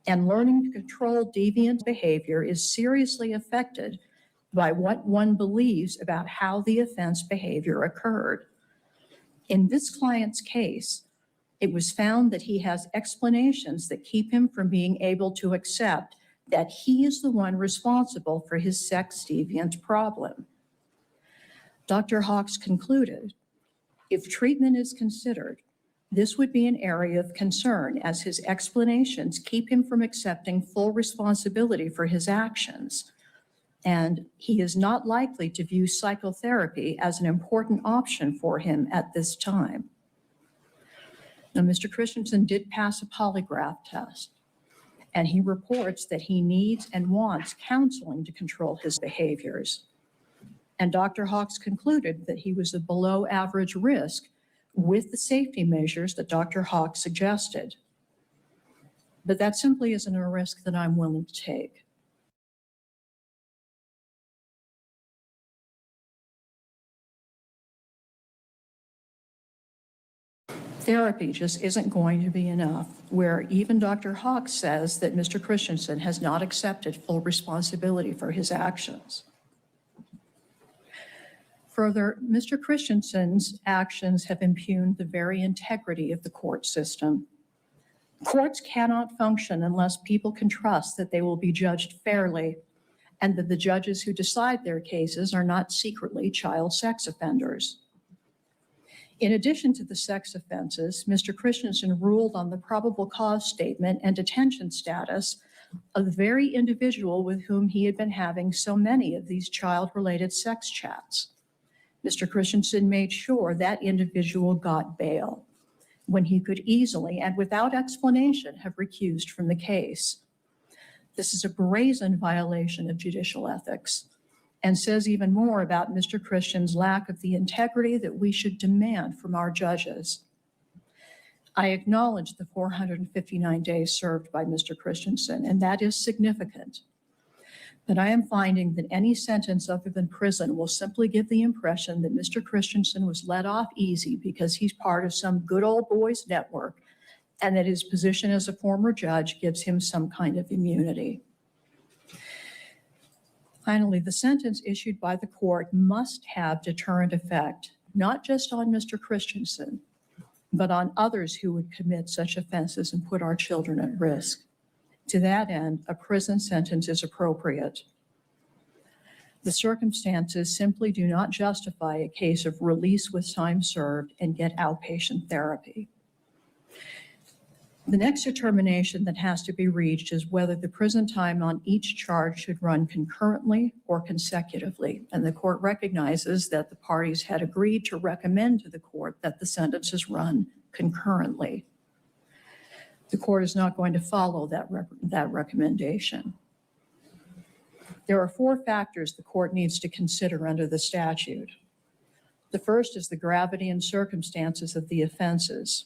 and learning to control deviant behavior is seriously affected by what one believes about how the offense behavior occurred. In this client's case, it was found that he has explanations that keep him from being able to accept that he is the one responsible for his sex deviant problem." Dr. Hawks concluded, "If treatment is considered, this would be an area of concern as his explanations keep him from accepting full responsibility for his actions. And he is not likely to view psychotherapy as an important option for him at this time." Now, Mr. Christensen did pass a polygraph test, and he reports that he needs and wants counseling to control his behaviors. And Dr. Hawks concluded that he was a below average risk with the safety measures that Dr. Hawks suggested. But that simply isn't a risk that I'm willing to take. Therapy just isn't going to be enough, where even Dr. Hawks says that Mr. Christensen has not accepted full responsibility for his actions. Further, Mr. Christensen's actions have impugned the very integrity of the court system. Courts cannot function unless people can trust that they will be judged fairly and that the judges who decide their cases are not secretly child sex offenders. In addition to the sex offenses, Mr. Christensen ruled on the probable cause statement and detention status of the very individual with whom he had been having so many of these child-related sex chats. Mr. Christensen made sure that individual got bail when he could easily and without explanation have recused from the case. This is a brazen violation of judicial ethics and says even more about Mr. Christensen's lack of the integrity that we should demand from our judges. I acknowledge the 459 days served by Mr. Christensen, and that is significant. But I am finding that any sentence other than prison will simply give the impression that Mr. Christensen was let off easy because he's part of some good old boys network and that his position as a former judge gives him some kind of immunity. Finally, the sentence issued by the court must have deterrent effect, not just on Mr. Christensen, but on others who would commit such offenses and put our children at risk. To that end, a prison sentence is appropriate. The circumstances simply do not justify a case of release with time served and get outpatient therapy. The next determination that has to be reached is whether the prison time on each charge should run concurrently or consecutively. And the court recognizes that the parties had agreed to recommend to the court that the sentences run concurrently. The court is not going to follow that recommendation. There are 4 factors the court needs to consider under the statute. The first is the gravity and circumstances of the offenses.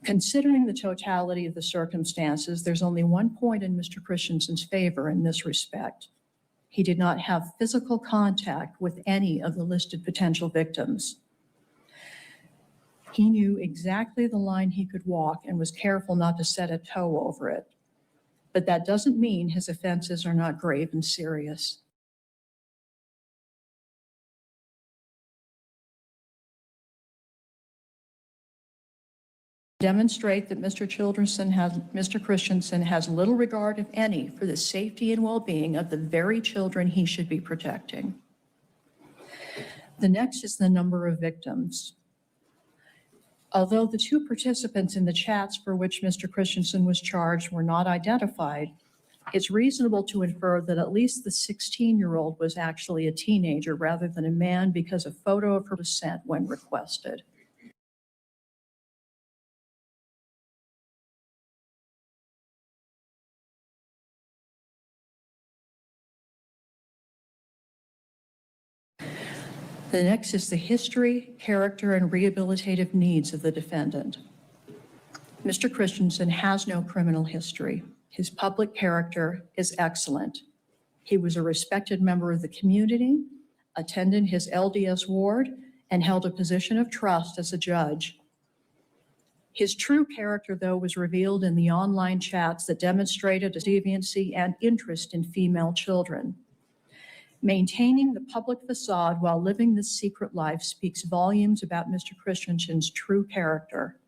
Considering the totality of the circumstances, there's only one point in Mr. Christensen's favor in this respect. He did not have physical contact with any of the listed potential victims. He knew exactly the line he could walk and was careful not to set a toe over it. But that doesn't mean his offenses are not grave and serious. Demonstrate that Mr. Christensen has little regard, if any, for the safety and well-being of the very children he should be protecting. The next is the number of victims. Although the 2 participants in the chats for which Mr. Christensen was charged were not identified, it's reasonable to infer that at least the 16-year-old was actually a teenager rather than a man because a photo of her was sent when requested. The next is the history, character, and rehabilitative needs of the defendant. Mr. Christensen has no criminal history. His public character is excellent. He was a respected member of the community, attended his LDS ward, and held a position of trust as a judge. His true character, though, was revealed in the online chats that demonstrated a deviancy and interest in female children. Maintaining the public facade while living this secret life speaks volumes about Mr. Christensen's true character.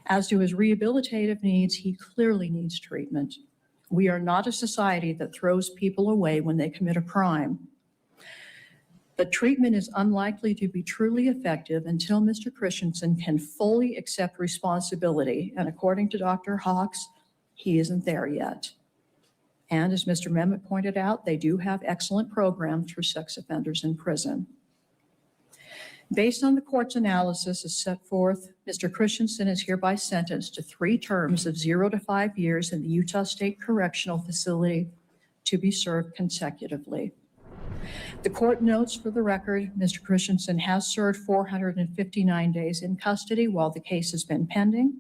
As to his rehabilitative needs, he clearly needs treatment. We are not a society that throws people away when they commit a crime. But treatment is unlikely to be truly effective until Mr. Christensen can fully accept responsibility. And according to Dr. Hawks, he isn't there yet. And as Mr. Memmott pointed out, they do have excellent programs for sex offenders in prison. Based on the court's analysis as set forth, Mr. Christensen is hereby sentenced to 3 terms of 0 to 5 years in the Utah State Correctional Facility to be served consecutively. The court notes for the record, Mr. Christensen has served 459 days in custody while the case has been pending.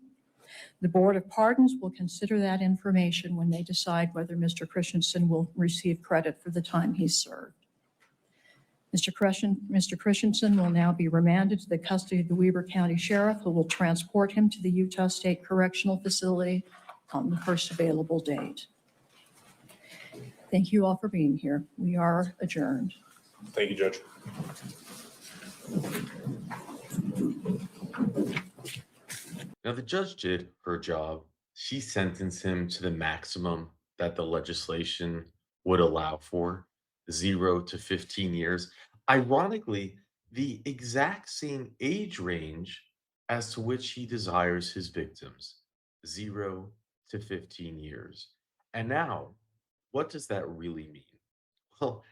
The Board of Pardons will consider that information when they decide whether Mr. Christensen will receive credit for the time he's served. Mr. Christensen will now be remanded to the custody of the Weber County Sheriff, who will transport him to the Utah State Correctional Facility on the first available date. Thank you all for being here. We are adjourned. Thank you, Judge. Now, the judge did her job. She sentenced him to the maximum that the legislation would allow for, 0 to 15 years. Ironically, the exact same age range as to which he desires his victims, 0 to 15 years. And now, what does that really mean? Well,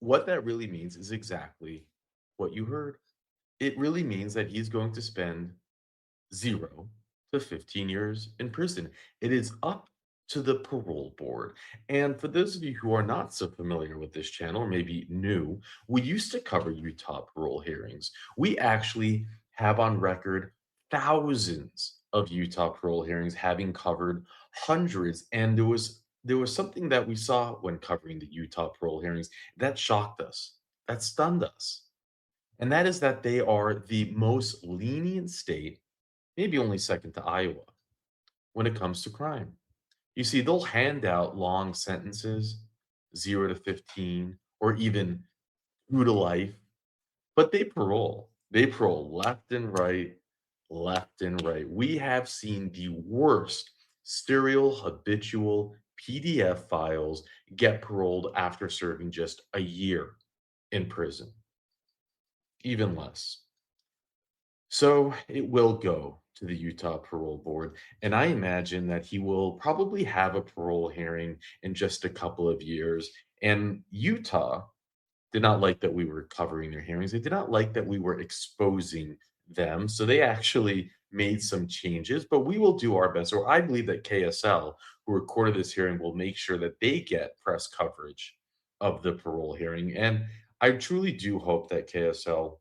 what that really means is exactly what you heard. It really means that he's going to spend 0 to 15 years in prison. It is up to the parole board. And for those of you who are not so familiar with this channel, or maybe new, we used to cover Utah parole hearings. We actually have on record thousands of Utah parole hearings, having covered hundreds. And there was something that we saw when covering the Utah parole hearings that shocked us, that stunned us. And that is that they are the most lenient state, maybe only second to Iowa, when it comes to crime. You see, they'll hand out long sentences, 0 to 15, or even 2 to life, but they parole. They parole left and right, left and right. We have seen the worst serial habitual PDF files get paroled after serving just a year in prison, even less. So it will go to the Utah Parole Board, and I imagine that he will probably have a parole hearing in just a couple of years. And Utah did not like that we were covering their hearings. They did not like that we were exposing them. So they actually made some changes, but we will do our best. Or I believe that KSL, who recorded this hearing, will make sure that they get press coverage of the parole hearing. And I truly do hope that KSL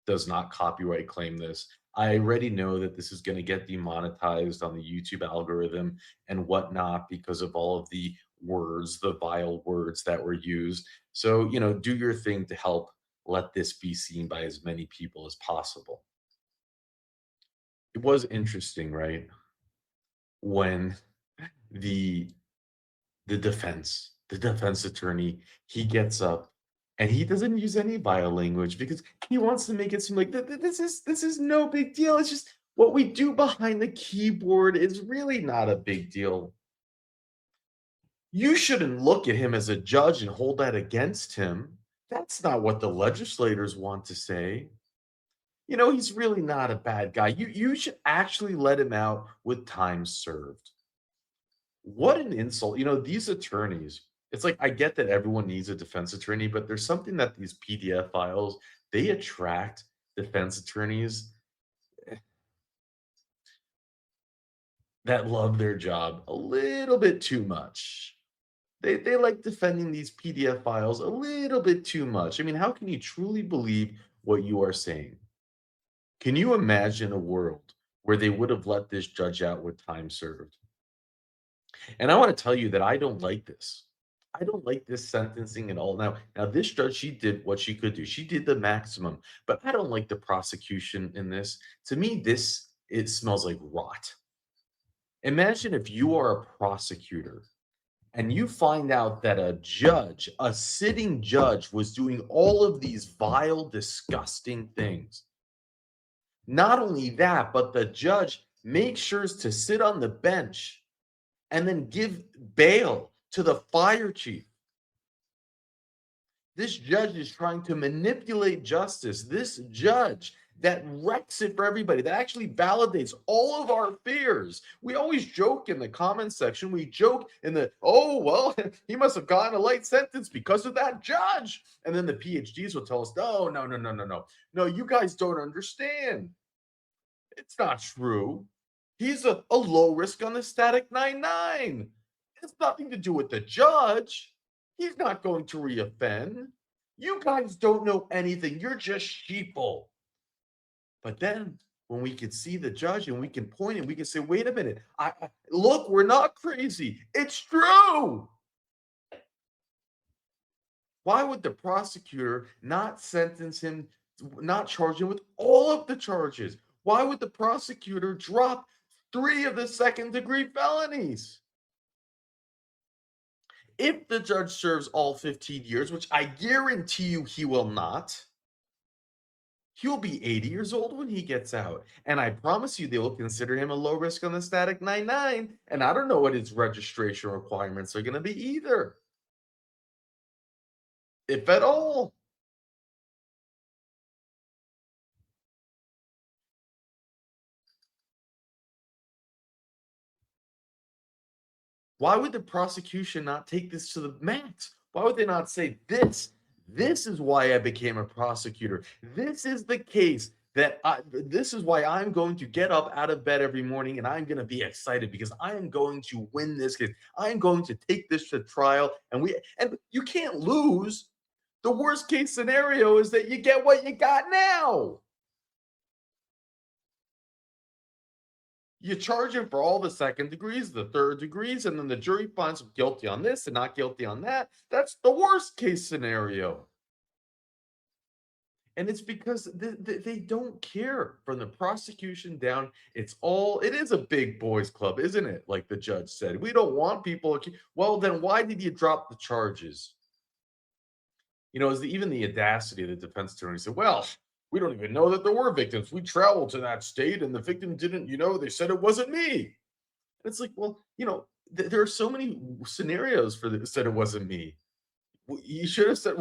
does not copyright claim this. I already know that this is going to get demonetized on the YouTube algorithm and whatnot because of all of the words, the vile words that were used. So, do your thing to help let this be seen by as many people as possible. It was interesting, right? When the the defense attorney, he gets up and he doesn't use any vile language because he wants to make it seem like this is no big deal. It's just what we do behind the keyboard is really not a big deal. You shouldn't look at him as a judge and hold that against him. That's not what the legislators want to say. He's really not a bad guy. You should actually let him out with time served. What an insult. These attorneys, it's like I get that everyone needs a defense attorney, but there's something that these PDF files, they attract defense attorneys that love their job a little bit too much. They like defending these PDF files a little bit too much. I mean, how can you truly believe what you are saying? Can you imagine a world where they would have let this judge out with time served? And I want to tell you that I don't like this. I don't like this sentencing at all. Now this judge, she did what she could do. She did the maximum, but I don't like the prosecution in this. To me, it smells like rot. Imagine if you are a prosecutor and you find out that a sitting judge, was doing all of these vile, disgusting things. Not only that, but the judge makes sure to sit on the bench and then give bail to the fire chief. This judge is trying to manipulate justice. This judge that wrecks it for everybody, that actually validates all of our fears. We always joke in the comments section. We joke oh, well, he must have gotten a light sentence because of that judge. And then the PhDs will tell us, no. No, you guys don't understand. It's not true. He's a low risk on the static 9-9. It's nothing to do with the judge. He's not going to reoffend. You guys don't know anything. You're just sheeple. But then when we can see the judge and we can point and we can say, wait a minute, look, we're not crazy. It's true. Why would the prosecutor not sentence him, not charge him with all of the charges? Why would the prosecutor drop 3 of the second-degree felonies? If the judge serves all 15 years, which I guarantee you he will not, he'll be 80 years old when he gets out. And I promise you they will consider him a low risk on the static 9-9. And I don't know what his registration requirements are going to be either, if at all. Why would the prosecution not take this to the max? Why would they not say, this is why I became a prosecutor. This is the case this is why I'm going to get up out of bed every morning and I'm going to be excited because I am going to win this case. I'm going to take this to trial and you can't lose. The worst case scenario is that you get what you got now. You charge him for all the second degrees, the third degrees, and then the jury finds him guilty on this and not guilty on that. That's the worst case scenario. And it's because they don't care from the prosecution down. It is a big boys club, isn't it? Like the judge said, we don't want people. Well, then why did you drop the charges? Even the audacity of the defense attorney said, well, we don't even know that there were victims. We traveled to that state and the victim didn't, they said it wasn't me. It's like, well, there are so many scenarios for this that it wasn't me. You should have said,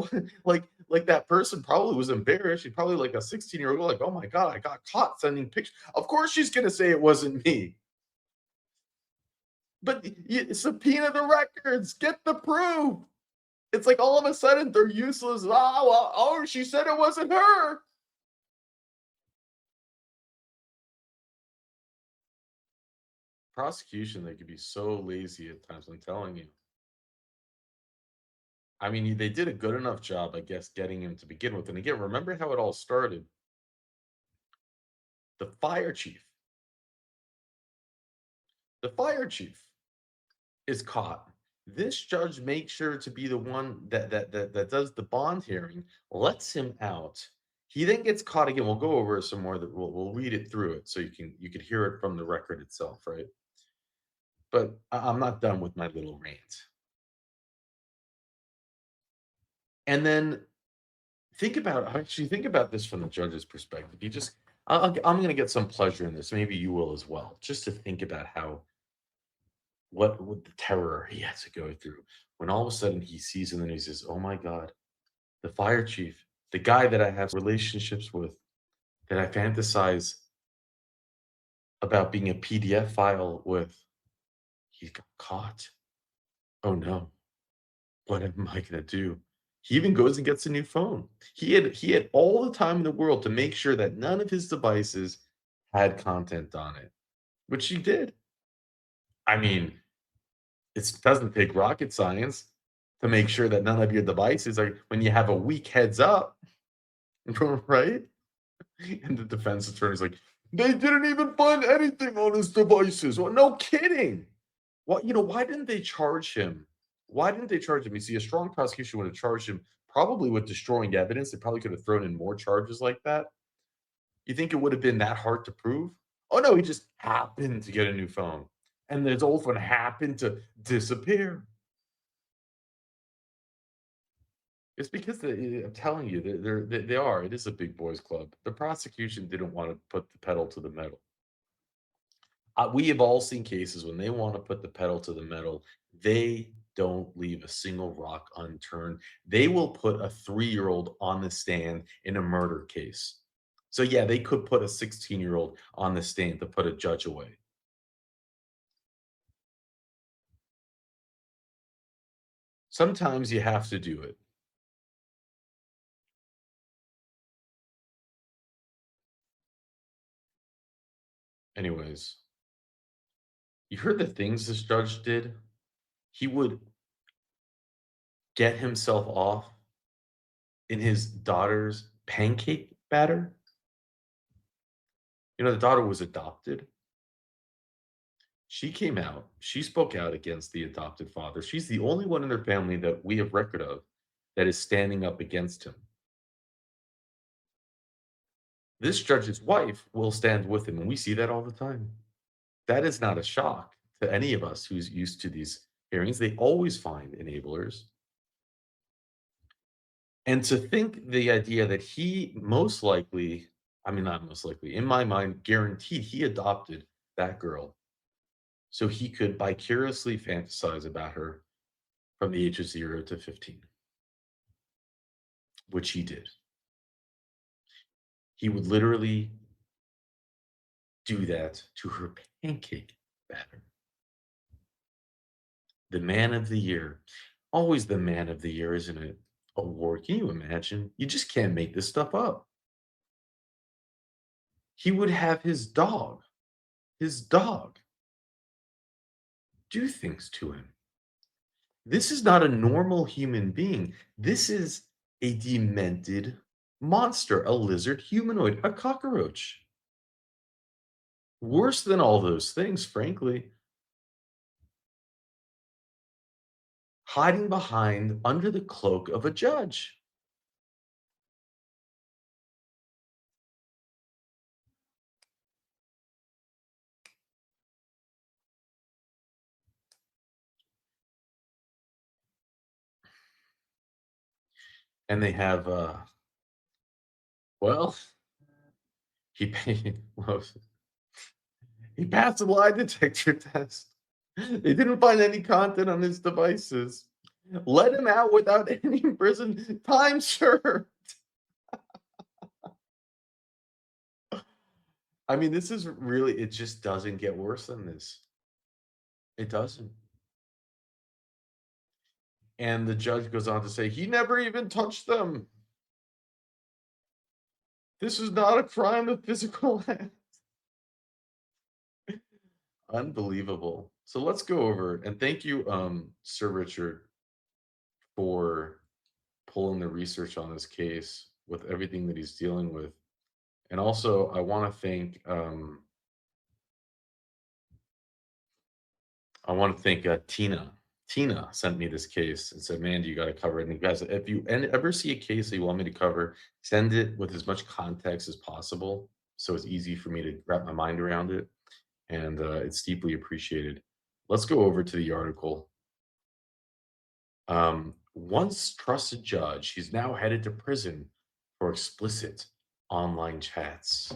like that person probably was embarrassed. She probably like a 16-year-old, like, oh my God, I got caught sending pictures. Of course she's gonna say it wasn't me. But subpoena the records, get the proof. It's like all of a sudden they're useless. Oh, she said it wasn't her. Prosecution, they could be so lazy at times, I'm telling you. I mean, they did a good enough job, I guess, getting him to begin with. And again, remember how it all started. The fire chief. The fire chief is caught. This judge makes sure to be the one that does the bond hearing, lets him out. He then gets caught again. We'll go over some more. That we'll read it through it so you can hear it from the record itself, right? But I'm not done with my little rant. And then think about this from the judge's perspective. I'm going to get some pleasure in this. Maybe you will as well. Just to think about how what the terror he has to go through when all of a sudden he sees in the news, he says, "Oh my God, the fire chief, the guy that I have relationships with, that I fantasize about being a PDF file with, he got caught. Oh no, what am I gonna do?" He even goes and gets a new phone. He had all the time in the world to make sure that none of his devices had content on it, which he did. I mean, it doesn't take rocket science to make sure that none of your devices are when you have a weak heads up, right? And the defense attorney's like, they didn't even find anything on his devices. Well, no kidding. Why didn't they charge him? Why didn't they charge him? You see, a strong prosecution would have charged him probably with destroying evidence. They probably could have thrown in more charges like that. You think it would have been that hard to prove? Oh no, he just happened to get a new phone. And his old phone happened to disappear. It's because I'm telling you, they are. It is a big boys club. The prosecution didn't want to put the pedal to the metal. We have all seen cases when they want to put the pedal to the metal, they don't leave a single rock unturned. They will put a 3-year-old on the stand in a murder case. So yeah, they could put a 16-year-old on the stand to put a judge away. Sometimes you have to do it. Anyways, you heard the things this judge did? He would get himself off in his daughter's pancake batter. The daughter was adopted. She came out. She spoke out against the adopted father. She's the only one in her family that we have record of that is standing up against him. This judge's wife will stand with him, and we see that all the time. That is not a shock to any of us who's used to these hearings. They always find enablers. And to think the idea that he most likely, I mean, not most likely, in my mind, guaranteed he adopted that girl so he could vicariously fantasize about her from the age of 0 to 15, which he did. He would literally do that to her pancake batter. The man of the year. Always the man of the year, isn't it? Award. Can you imagine? You just can't make this stuff up. He would have his dog, do things to him. This is not a normal human being. This is a demented monster, a lizard humanoid, a cockroach. Worse than all those things, frankly. Hiding behind under the cloak of a judge. And they have, well, he paid, well, He passed a lie detector test. They didn't find any content on his devices. Let him out without any prison time served. I mean, this is really, it just doesn't get worse than this. It doesn't. And the judge goes on to say, he never even touched them. This is not a crime of physical act. Unbelievable. So let's go over, and thank you, Sir Richard, for pulling the research on this case with everything that he's dealing with. And also, I want to thank Tina. Tina sent me this case and said, "Man, you got to cover it." And you guys, if you ever see a case that you want me to cover, send it with as much context as possible, so it's easy for me to wrap my mind around it. And it's deeply appreciated. Let's go over to the article. Once trusted judge, he's now headed to prison for explicit online chats.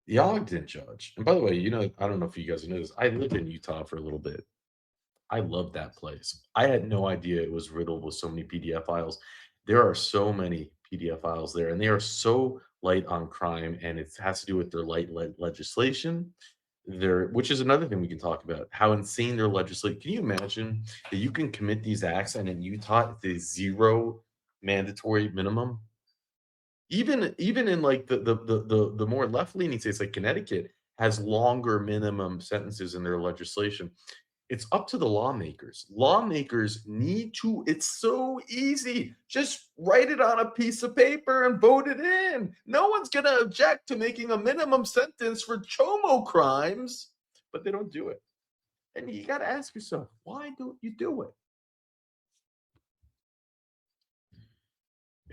The Ogden judge, and by the way, you know, I don't know if you guys know this, I lived in Utah for a little bit. I love that place. I had no idea it was riddled with so many PDF files. There are so many PDF files there, and they are so light on crime, and it has to do with their light legislation. Which is another thing we can talk about, how insane their legislation. Can you imagine that you can commit these acts, and in Utah, it's a 0 mandatory minimum? Even in like the more left-leaning states like Connecticut has longer minimum sentences in their legislation. It's up to the lawmakers. Lawmakers need to, it's so easy. Just write it on a piece of paper and vote it in. No one's going to object to making a minimum sentence for chomo crimes, but they don't do it. And you got to ask yourself, why don't you do it?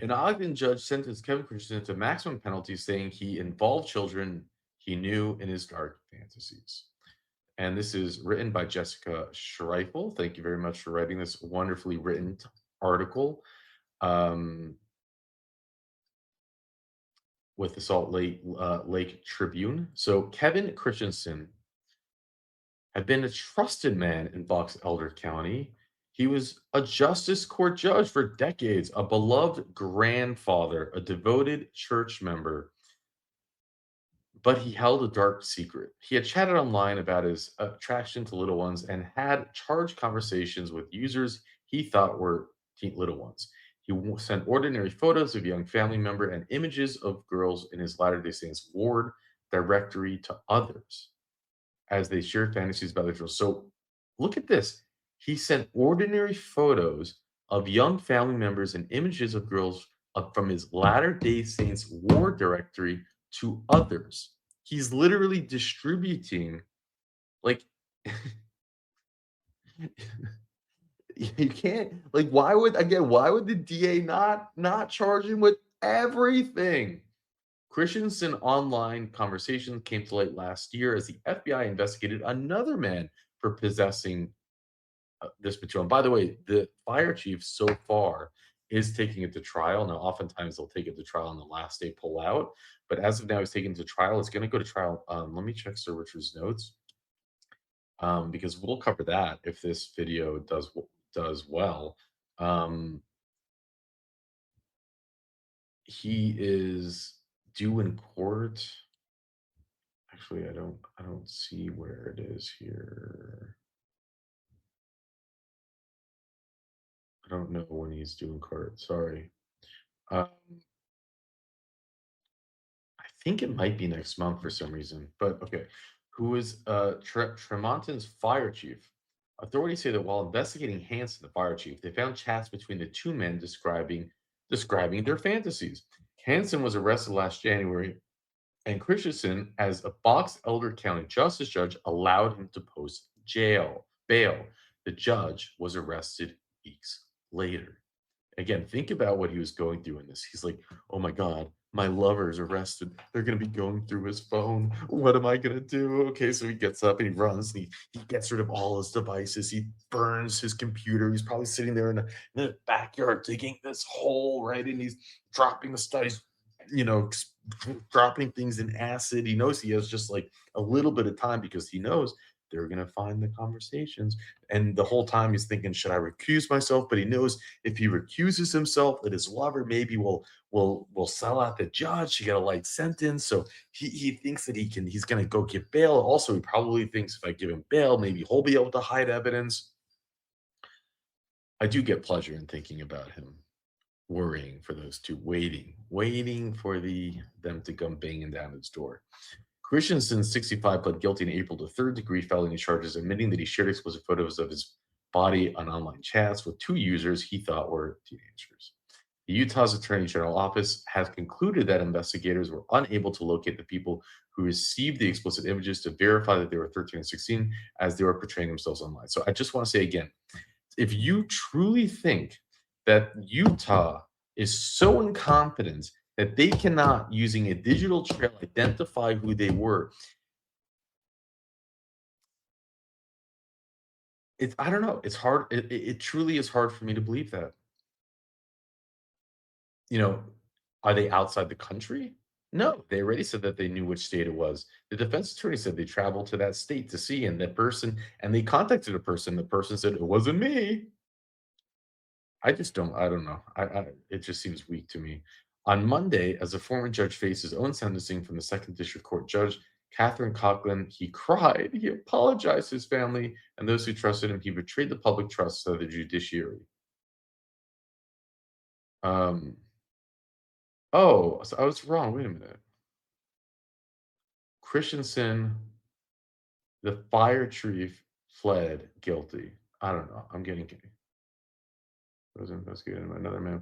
An Ogden judge sentenced Kevin Christensen to maximum penalty, saying he involved children he knew in his dark fantasies. And this is written by Jessica Schreifel. Thank you very much for writing this wonderfully written article with the Salt Lake Tribune. So Kevin Christensen had been a trusted man in Box Elder County. He was a justice court judge for decades, a beloved grandfather, a devoted church member. But he held a dark secret. He had chatted online about his attraction to little ones and had charged conversations with users he thought were little ones. He sent ordinary photos of a young family member and images of girls in his Latter-day Saints ward directory to others as they shared fantasies about their children. So look at this. He sent ordinary photos of young family members and images of girls from his Latter-day Saints ward directory to others. He's literally distributing, like, you can't, like, why would the DA not charge him with everything? Christensen online conversations came to light last year as the FBI investigated another man for possessing this material. And by the way, the fire chief so far is taking it to trial. Now, oftentimes they'll take it to trial on the last day pull out, but as of now, he's taking it to trial. It's going to go to trial. Let me check Sir Richard's notes, because we'll cover that if this video does well. He is due in court. Actually, I don't see where it is here. I don't know when he's due in court. Sorry. I think it might be next month for some reason, but okay. Who is Tremonton's fire chief? Authorities say that while investigating Hansen, the fire chief, they found chats between the two men describing their fantasies. Hansen was arrested last January, and Christensen, as a Box Elder County justice judge, allowed him to post bail. The judge was arrested weeks later. Again, think about what he was going through in this. He's like, oh my God, my lover's arrested. They're going to be going through his phone. What am I going to do? Okay, so he gets up and he runs and he gets rid of all his devices. He burns his computer. He's probably sitting there in the backyard digging this hole, right? And he's dropping the stuff. He's dropping things in acid. He knows he has just like a little bit of time because he knows they're going to find the conversations. And the whole time he's thinking, should I recuse myself? But he knows if he recuses himself, that his lover maybe will sell out the judge to get a light sentence. So he thinks that he's going to go get bail. Also, he probably thinks if I give him bail, maybe he'll be able to hide evidence. I do get pleasure in thinking about him worrying for those two, waiting for them to come banging down his door. Christensen, 65, pled guilty in April to third-degree felony charges, admitting that he shared explicit photos of his body on online chats with two users he thought were teenagers. The Utah's Attorney General Office has concluded that investigators were unable to locate the people who received the explicit images to verify that they were 13 and 16 as they were portraying themselves online. So I just want to say again, if you truly think that Utah is so incompetent that they cannot, using a digital trail, identify who they were, I don't know. It's hard. It truly is hard for me to believe that. Are they outside the country? No, they already said that they knew which state it was. The defense attorney said they traveled to that state to see, and they contacted a person. The person said, it wasn't me. I don't know. It just seems weak to me. On Monday, as a former judge faced his own sentencing from the second district court judge, Catherine Coughlin, he cried. He apologized to his family and those who trusted him. He betrayed the public trust of the judiciary. So I was wrong. Wait a minute. Christensen, the fire chief, fled guilty. I don't know. I'm getting was investigated by another man.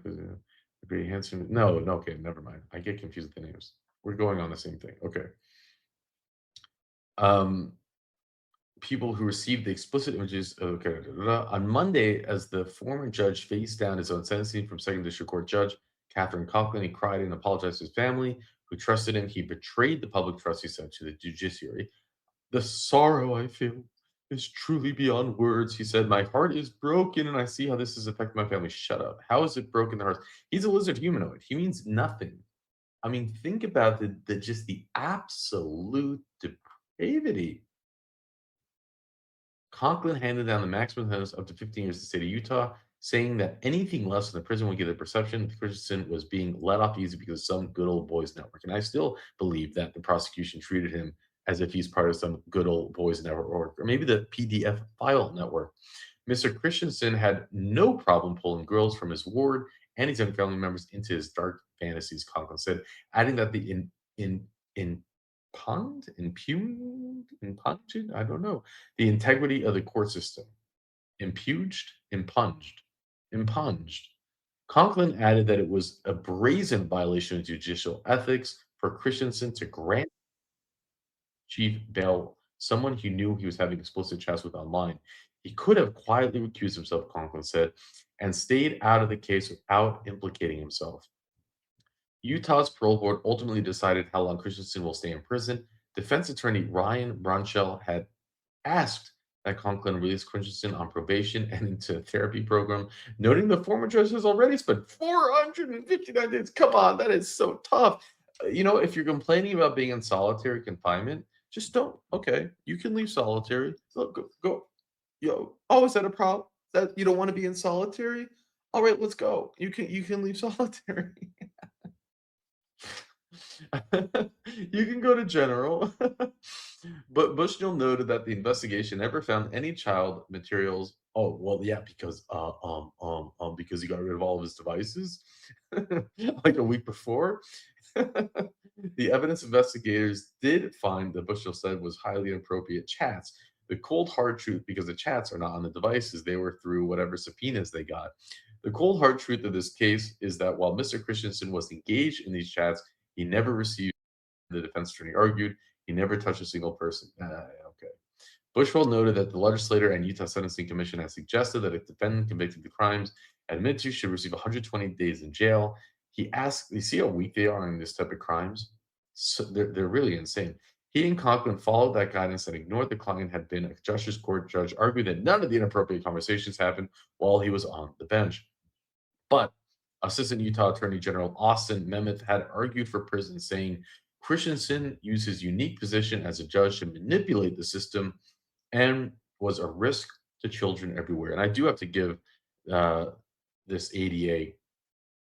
Agree Hanson. No, okay, never mind. I get confused with the names. We're going on the same thing. Okay. People who received the explicit images. Okay. On Monday, as the former judge faced down his own sentencing from second district court judge Catherine Coughlin, he cried and apologized to his family who trusted him. He betrayed the public trust he said to the judiciary. The sorrow I feel is truly beyond words, he said. My heart is broken and I see how this has affected my family. Shut up. How is it broken their hearts? He's a lizard humanoid. He means nothing. I mean, think about just the absolute depravity. Conklin handed down the maximum sentence up to 15 years to the state of Utah, saying that anything less than the prison would give the perception that Christensen was being let off easy because of some good old boys network. And I still believe that the prosecution treated him as if he's part of some good old boys network, or maybe the PDF file network. Mr. Christensen had no problem pulling girls from his ward and his young family members into his dark fantasies, Conklin said, adding that the impunged, I don't know, the integrity of the court system. Impunged. Conklin added that it was a brazen violation of judicial ethics for Christensen to grant chief bail someone he knew he was having explicit chats with online. He could have quietly recused himself, Conklin said, and stayed out of the case without implicating himself. Utah's parole board ultimately decided how long Christensen will stay in prison. Defense attorney Ryan Bronchell had asked that Conklin release Christensen on probation and into a therapy program, noting the former judge has already spent 459 days. Come on, that is so tough. If you're complaining about being in solitary confinement, just don't. Okay, you can leave solitary. Go. Is that a problem? That you don't want to be in solitary? All right, let's go. You can leave solitary. You can go to general. But Bushnell noted that the investigation never found any child materials. Oh, well, yeah, because he got rid of all of his devices like a week before. The evidence investigators did find that Bushnell said was highly inappropriate chats. The cold hard truth, because the chats are not on the devices, they were through whatever subpoenas they got. The cold hard truth of this case is that while Mr. Christensen was engaged in these chats, he never received, the defense attorney argued, he never touched a single person. Okay. Bushwell noted that the legislator and Utah Sentencing Commission has suggested that a defendant convicted of the crimes admitted to should receive 120 days in jail. He asked, you see how weak they are on this type of crimes? So they're really insane. He and Conklin followed that guidance and ignored the client had been a Justice Court judge, argued that none of the inappropriate conversations happened while he was on the bench. But Assistant Utah Attorney General Austin Memmott had argued for prison, saying Christensen used his unique position as a judge to manipulate the system and was a risk to children everywhere. And I do have to give uh, this ADA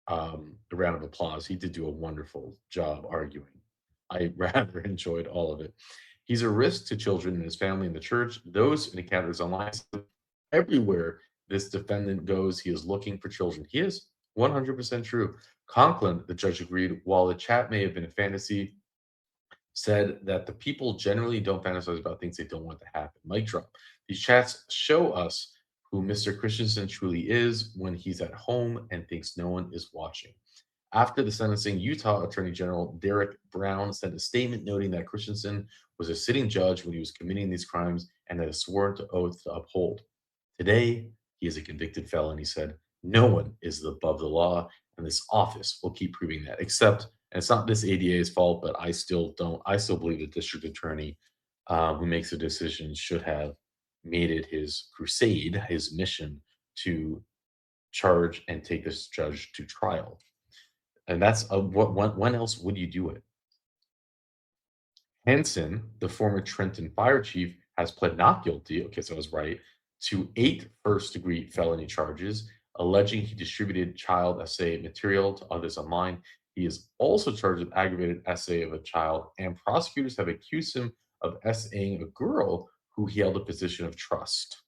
a round of applause. He did do a wonderful job arguing. I rather enjoyed all of it. He's a risk to children and his family and the church, those in encounters online. Everywhere this defendant goes, he is looking for children. He is 100% true. Conklin, the judge agreed, while the chat may have been a fantasy, said that the people generally don't fantasize about things they don't want to happen. Mic drop. These chats show us who Mr. Christensen truly is when he's at home and thinks no one is watching. After the sentencing, Utah Attorney General Derek Brown sent a statement noting that Christensen was a sitting judge when he was committing these crimes and had a sworn oath to uphold. Today, he is a convicted felon, he said. No one is above the law, and this office will keep proving that, except, and it's not this ADA's fault, but I still believe the district attorney who makes the decision should have made it his crusade, his mission to charge and take this judge to trial. And that's when else would you do it? Henson, the former Trenton fire chief, has pled not guilty. Okay, so I was right, to 8 first-degree felony charges, alleging he distributed child essay material to others online. He is also charged with aggravated essay of a child, and prosecutors have accused him of essaying a girl who he held a position of trust.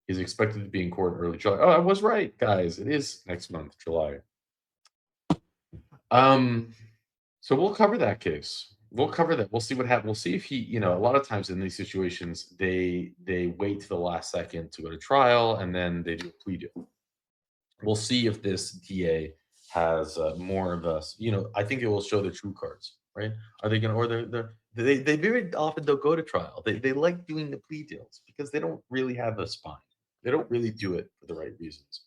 He's expected to be in court in early July. Oh, I was right, guys. It is next month, July. So we'll cover that case. We'll cover that. We'll see what happens. We'll see if he, a lot of times in these situations, they wait to the last second to go to trial and then they do a plea deal. We'll see if this DA has more of us. I think it will show the true cards, right? Are they going to, or they very often don't go to trial. They like doing the plea deals because they don't really have a spine. They don't really do it for the right reasons.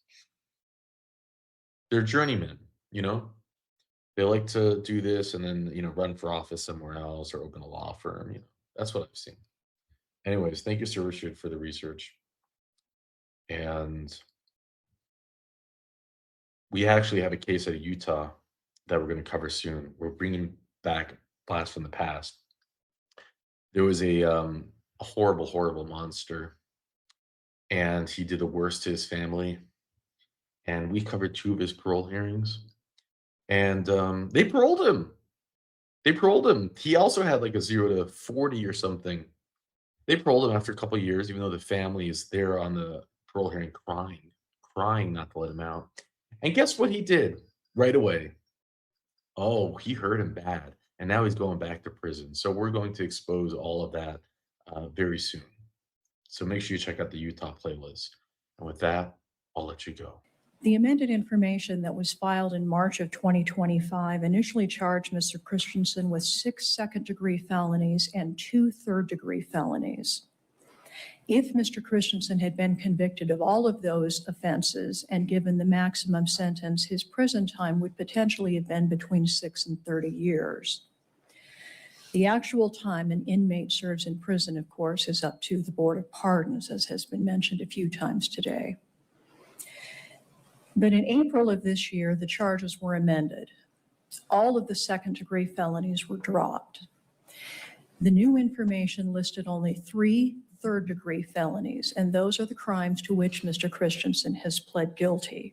They're journeymen, They like to do this and then, run for office somewhere else or open a law firm. That's what I've seen. Anyways, thank you, Sir Richard, for the research. And we actually have a case out of Utah that we're going to cover soon. We're bringing back Blast from the Past. There was a horrible, horrible monster, and he did the worst to his family. And we covered 2 of his parole hearings. And they paroled him. He also had like a 0 to 40 or something. They paroled him after a couple of years, even though the family is there on the parole hearing crying not to let him out. And guess what he did right away? Oh, he hurt him bad. And now he's going back to prison. So we're going to expose all of that very soon. So make sure you check out the Utah playlist. And with that, I'll let you go. The amended information that was filed in March of 2025 initially charged Mr. Christensen with 6 second-degree felonies and 2 third-degree felonies. If Mr. Christensen had been convicted of all of those offenses and given the maximum sentence, his prison time would potentially have been between 6 and 30 years. The actual time an inmate serves in prison, of course, is up to the Board of Pardons, as has been mentioned a few times today. But in April of this year, the charges were amended. All of the second-degree felonies were dropped. The new information listed only 3 third-degree felonies, and those are the crimes to which Mr. Christensen has pled guilty.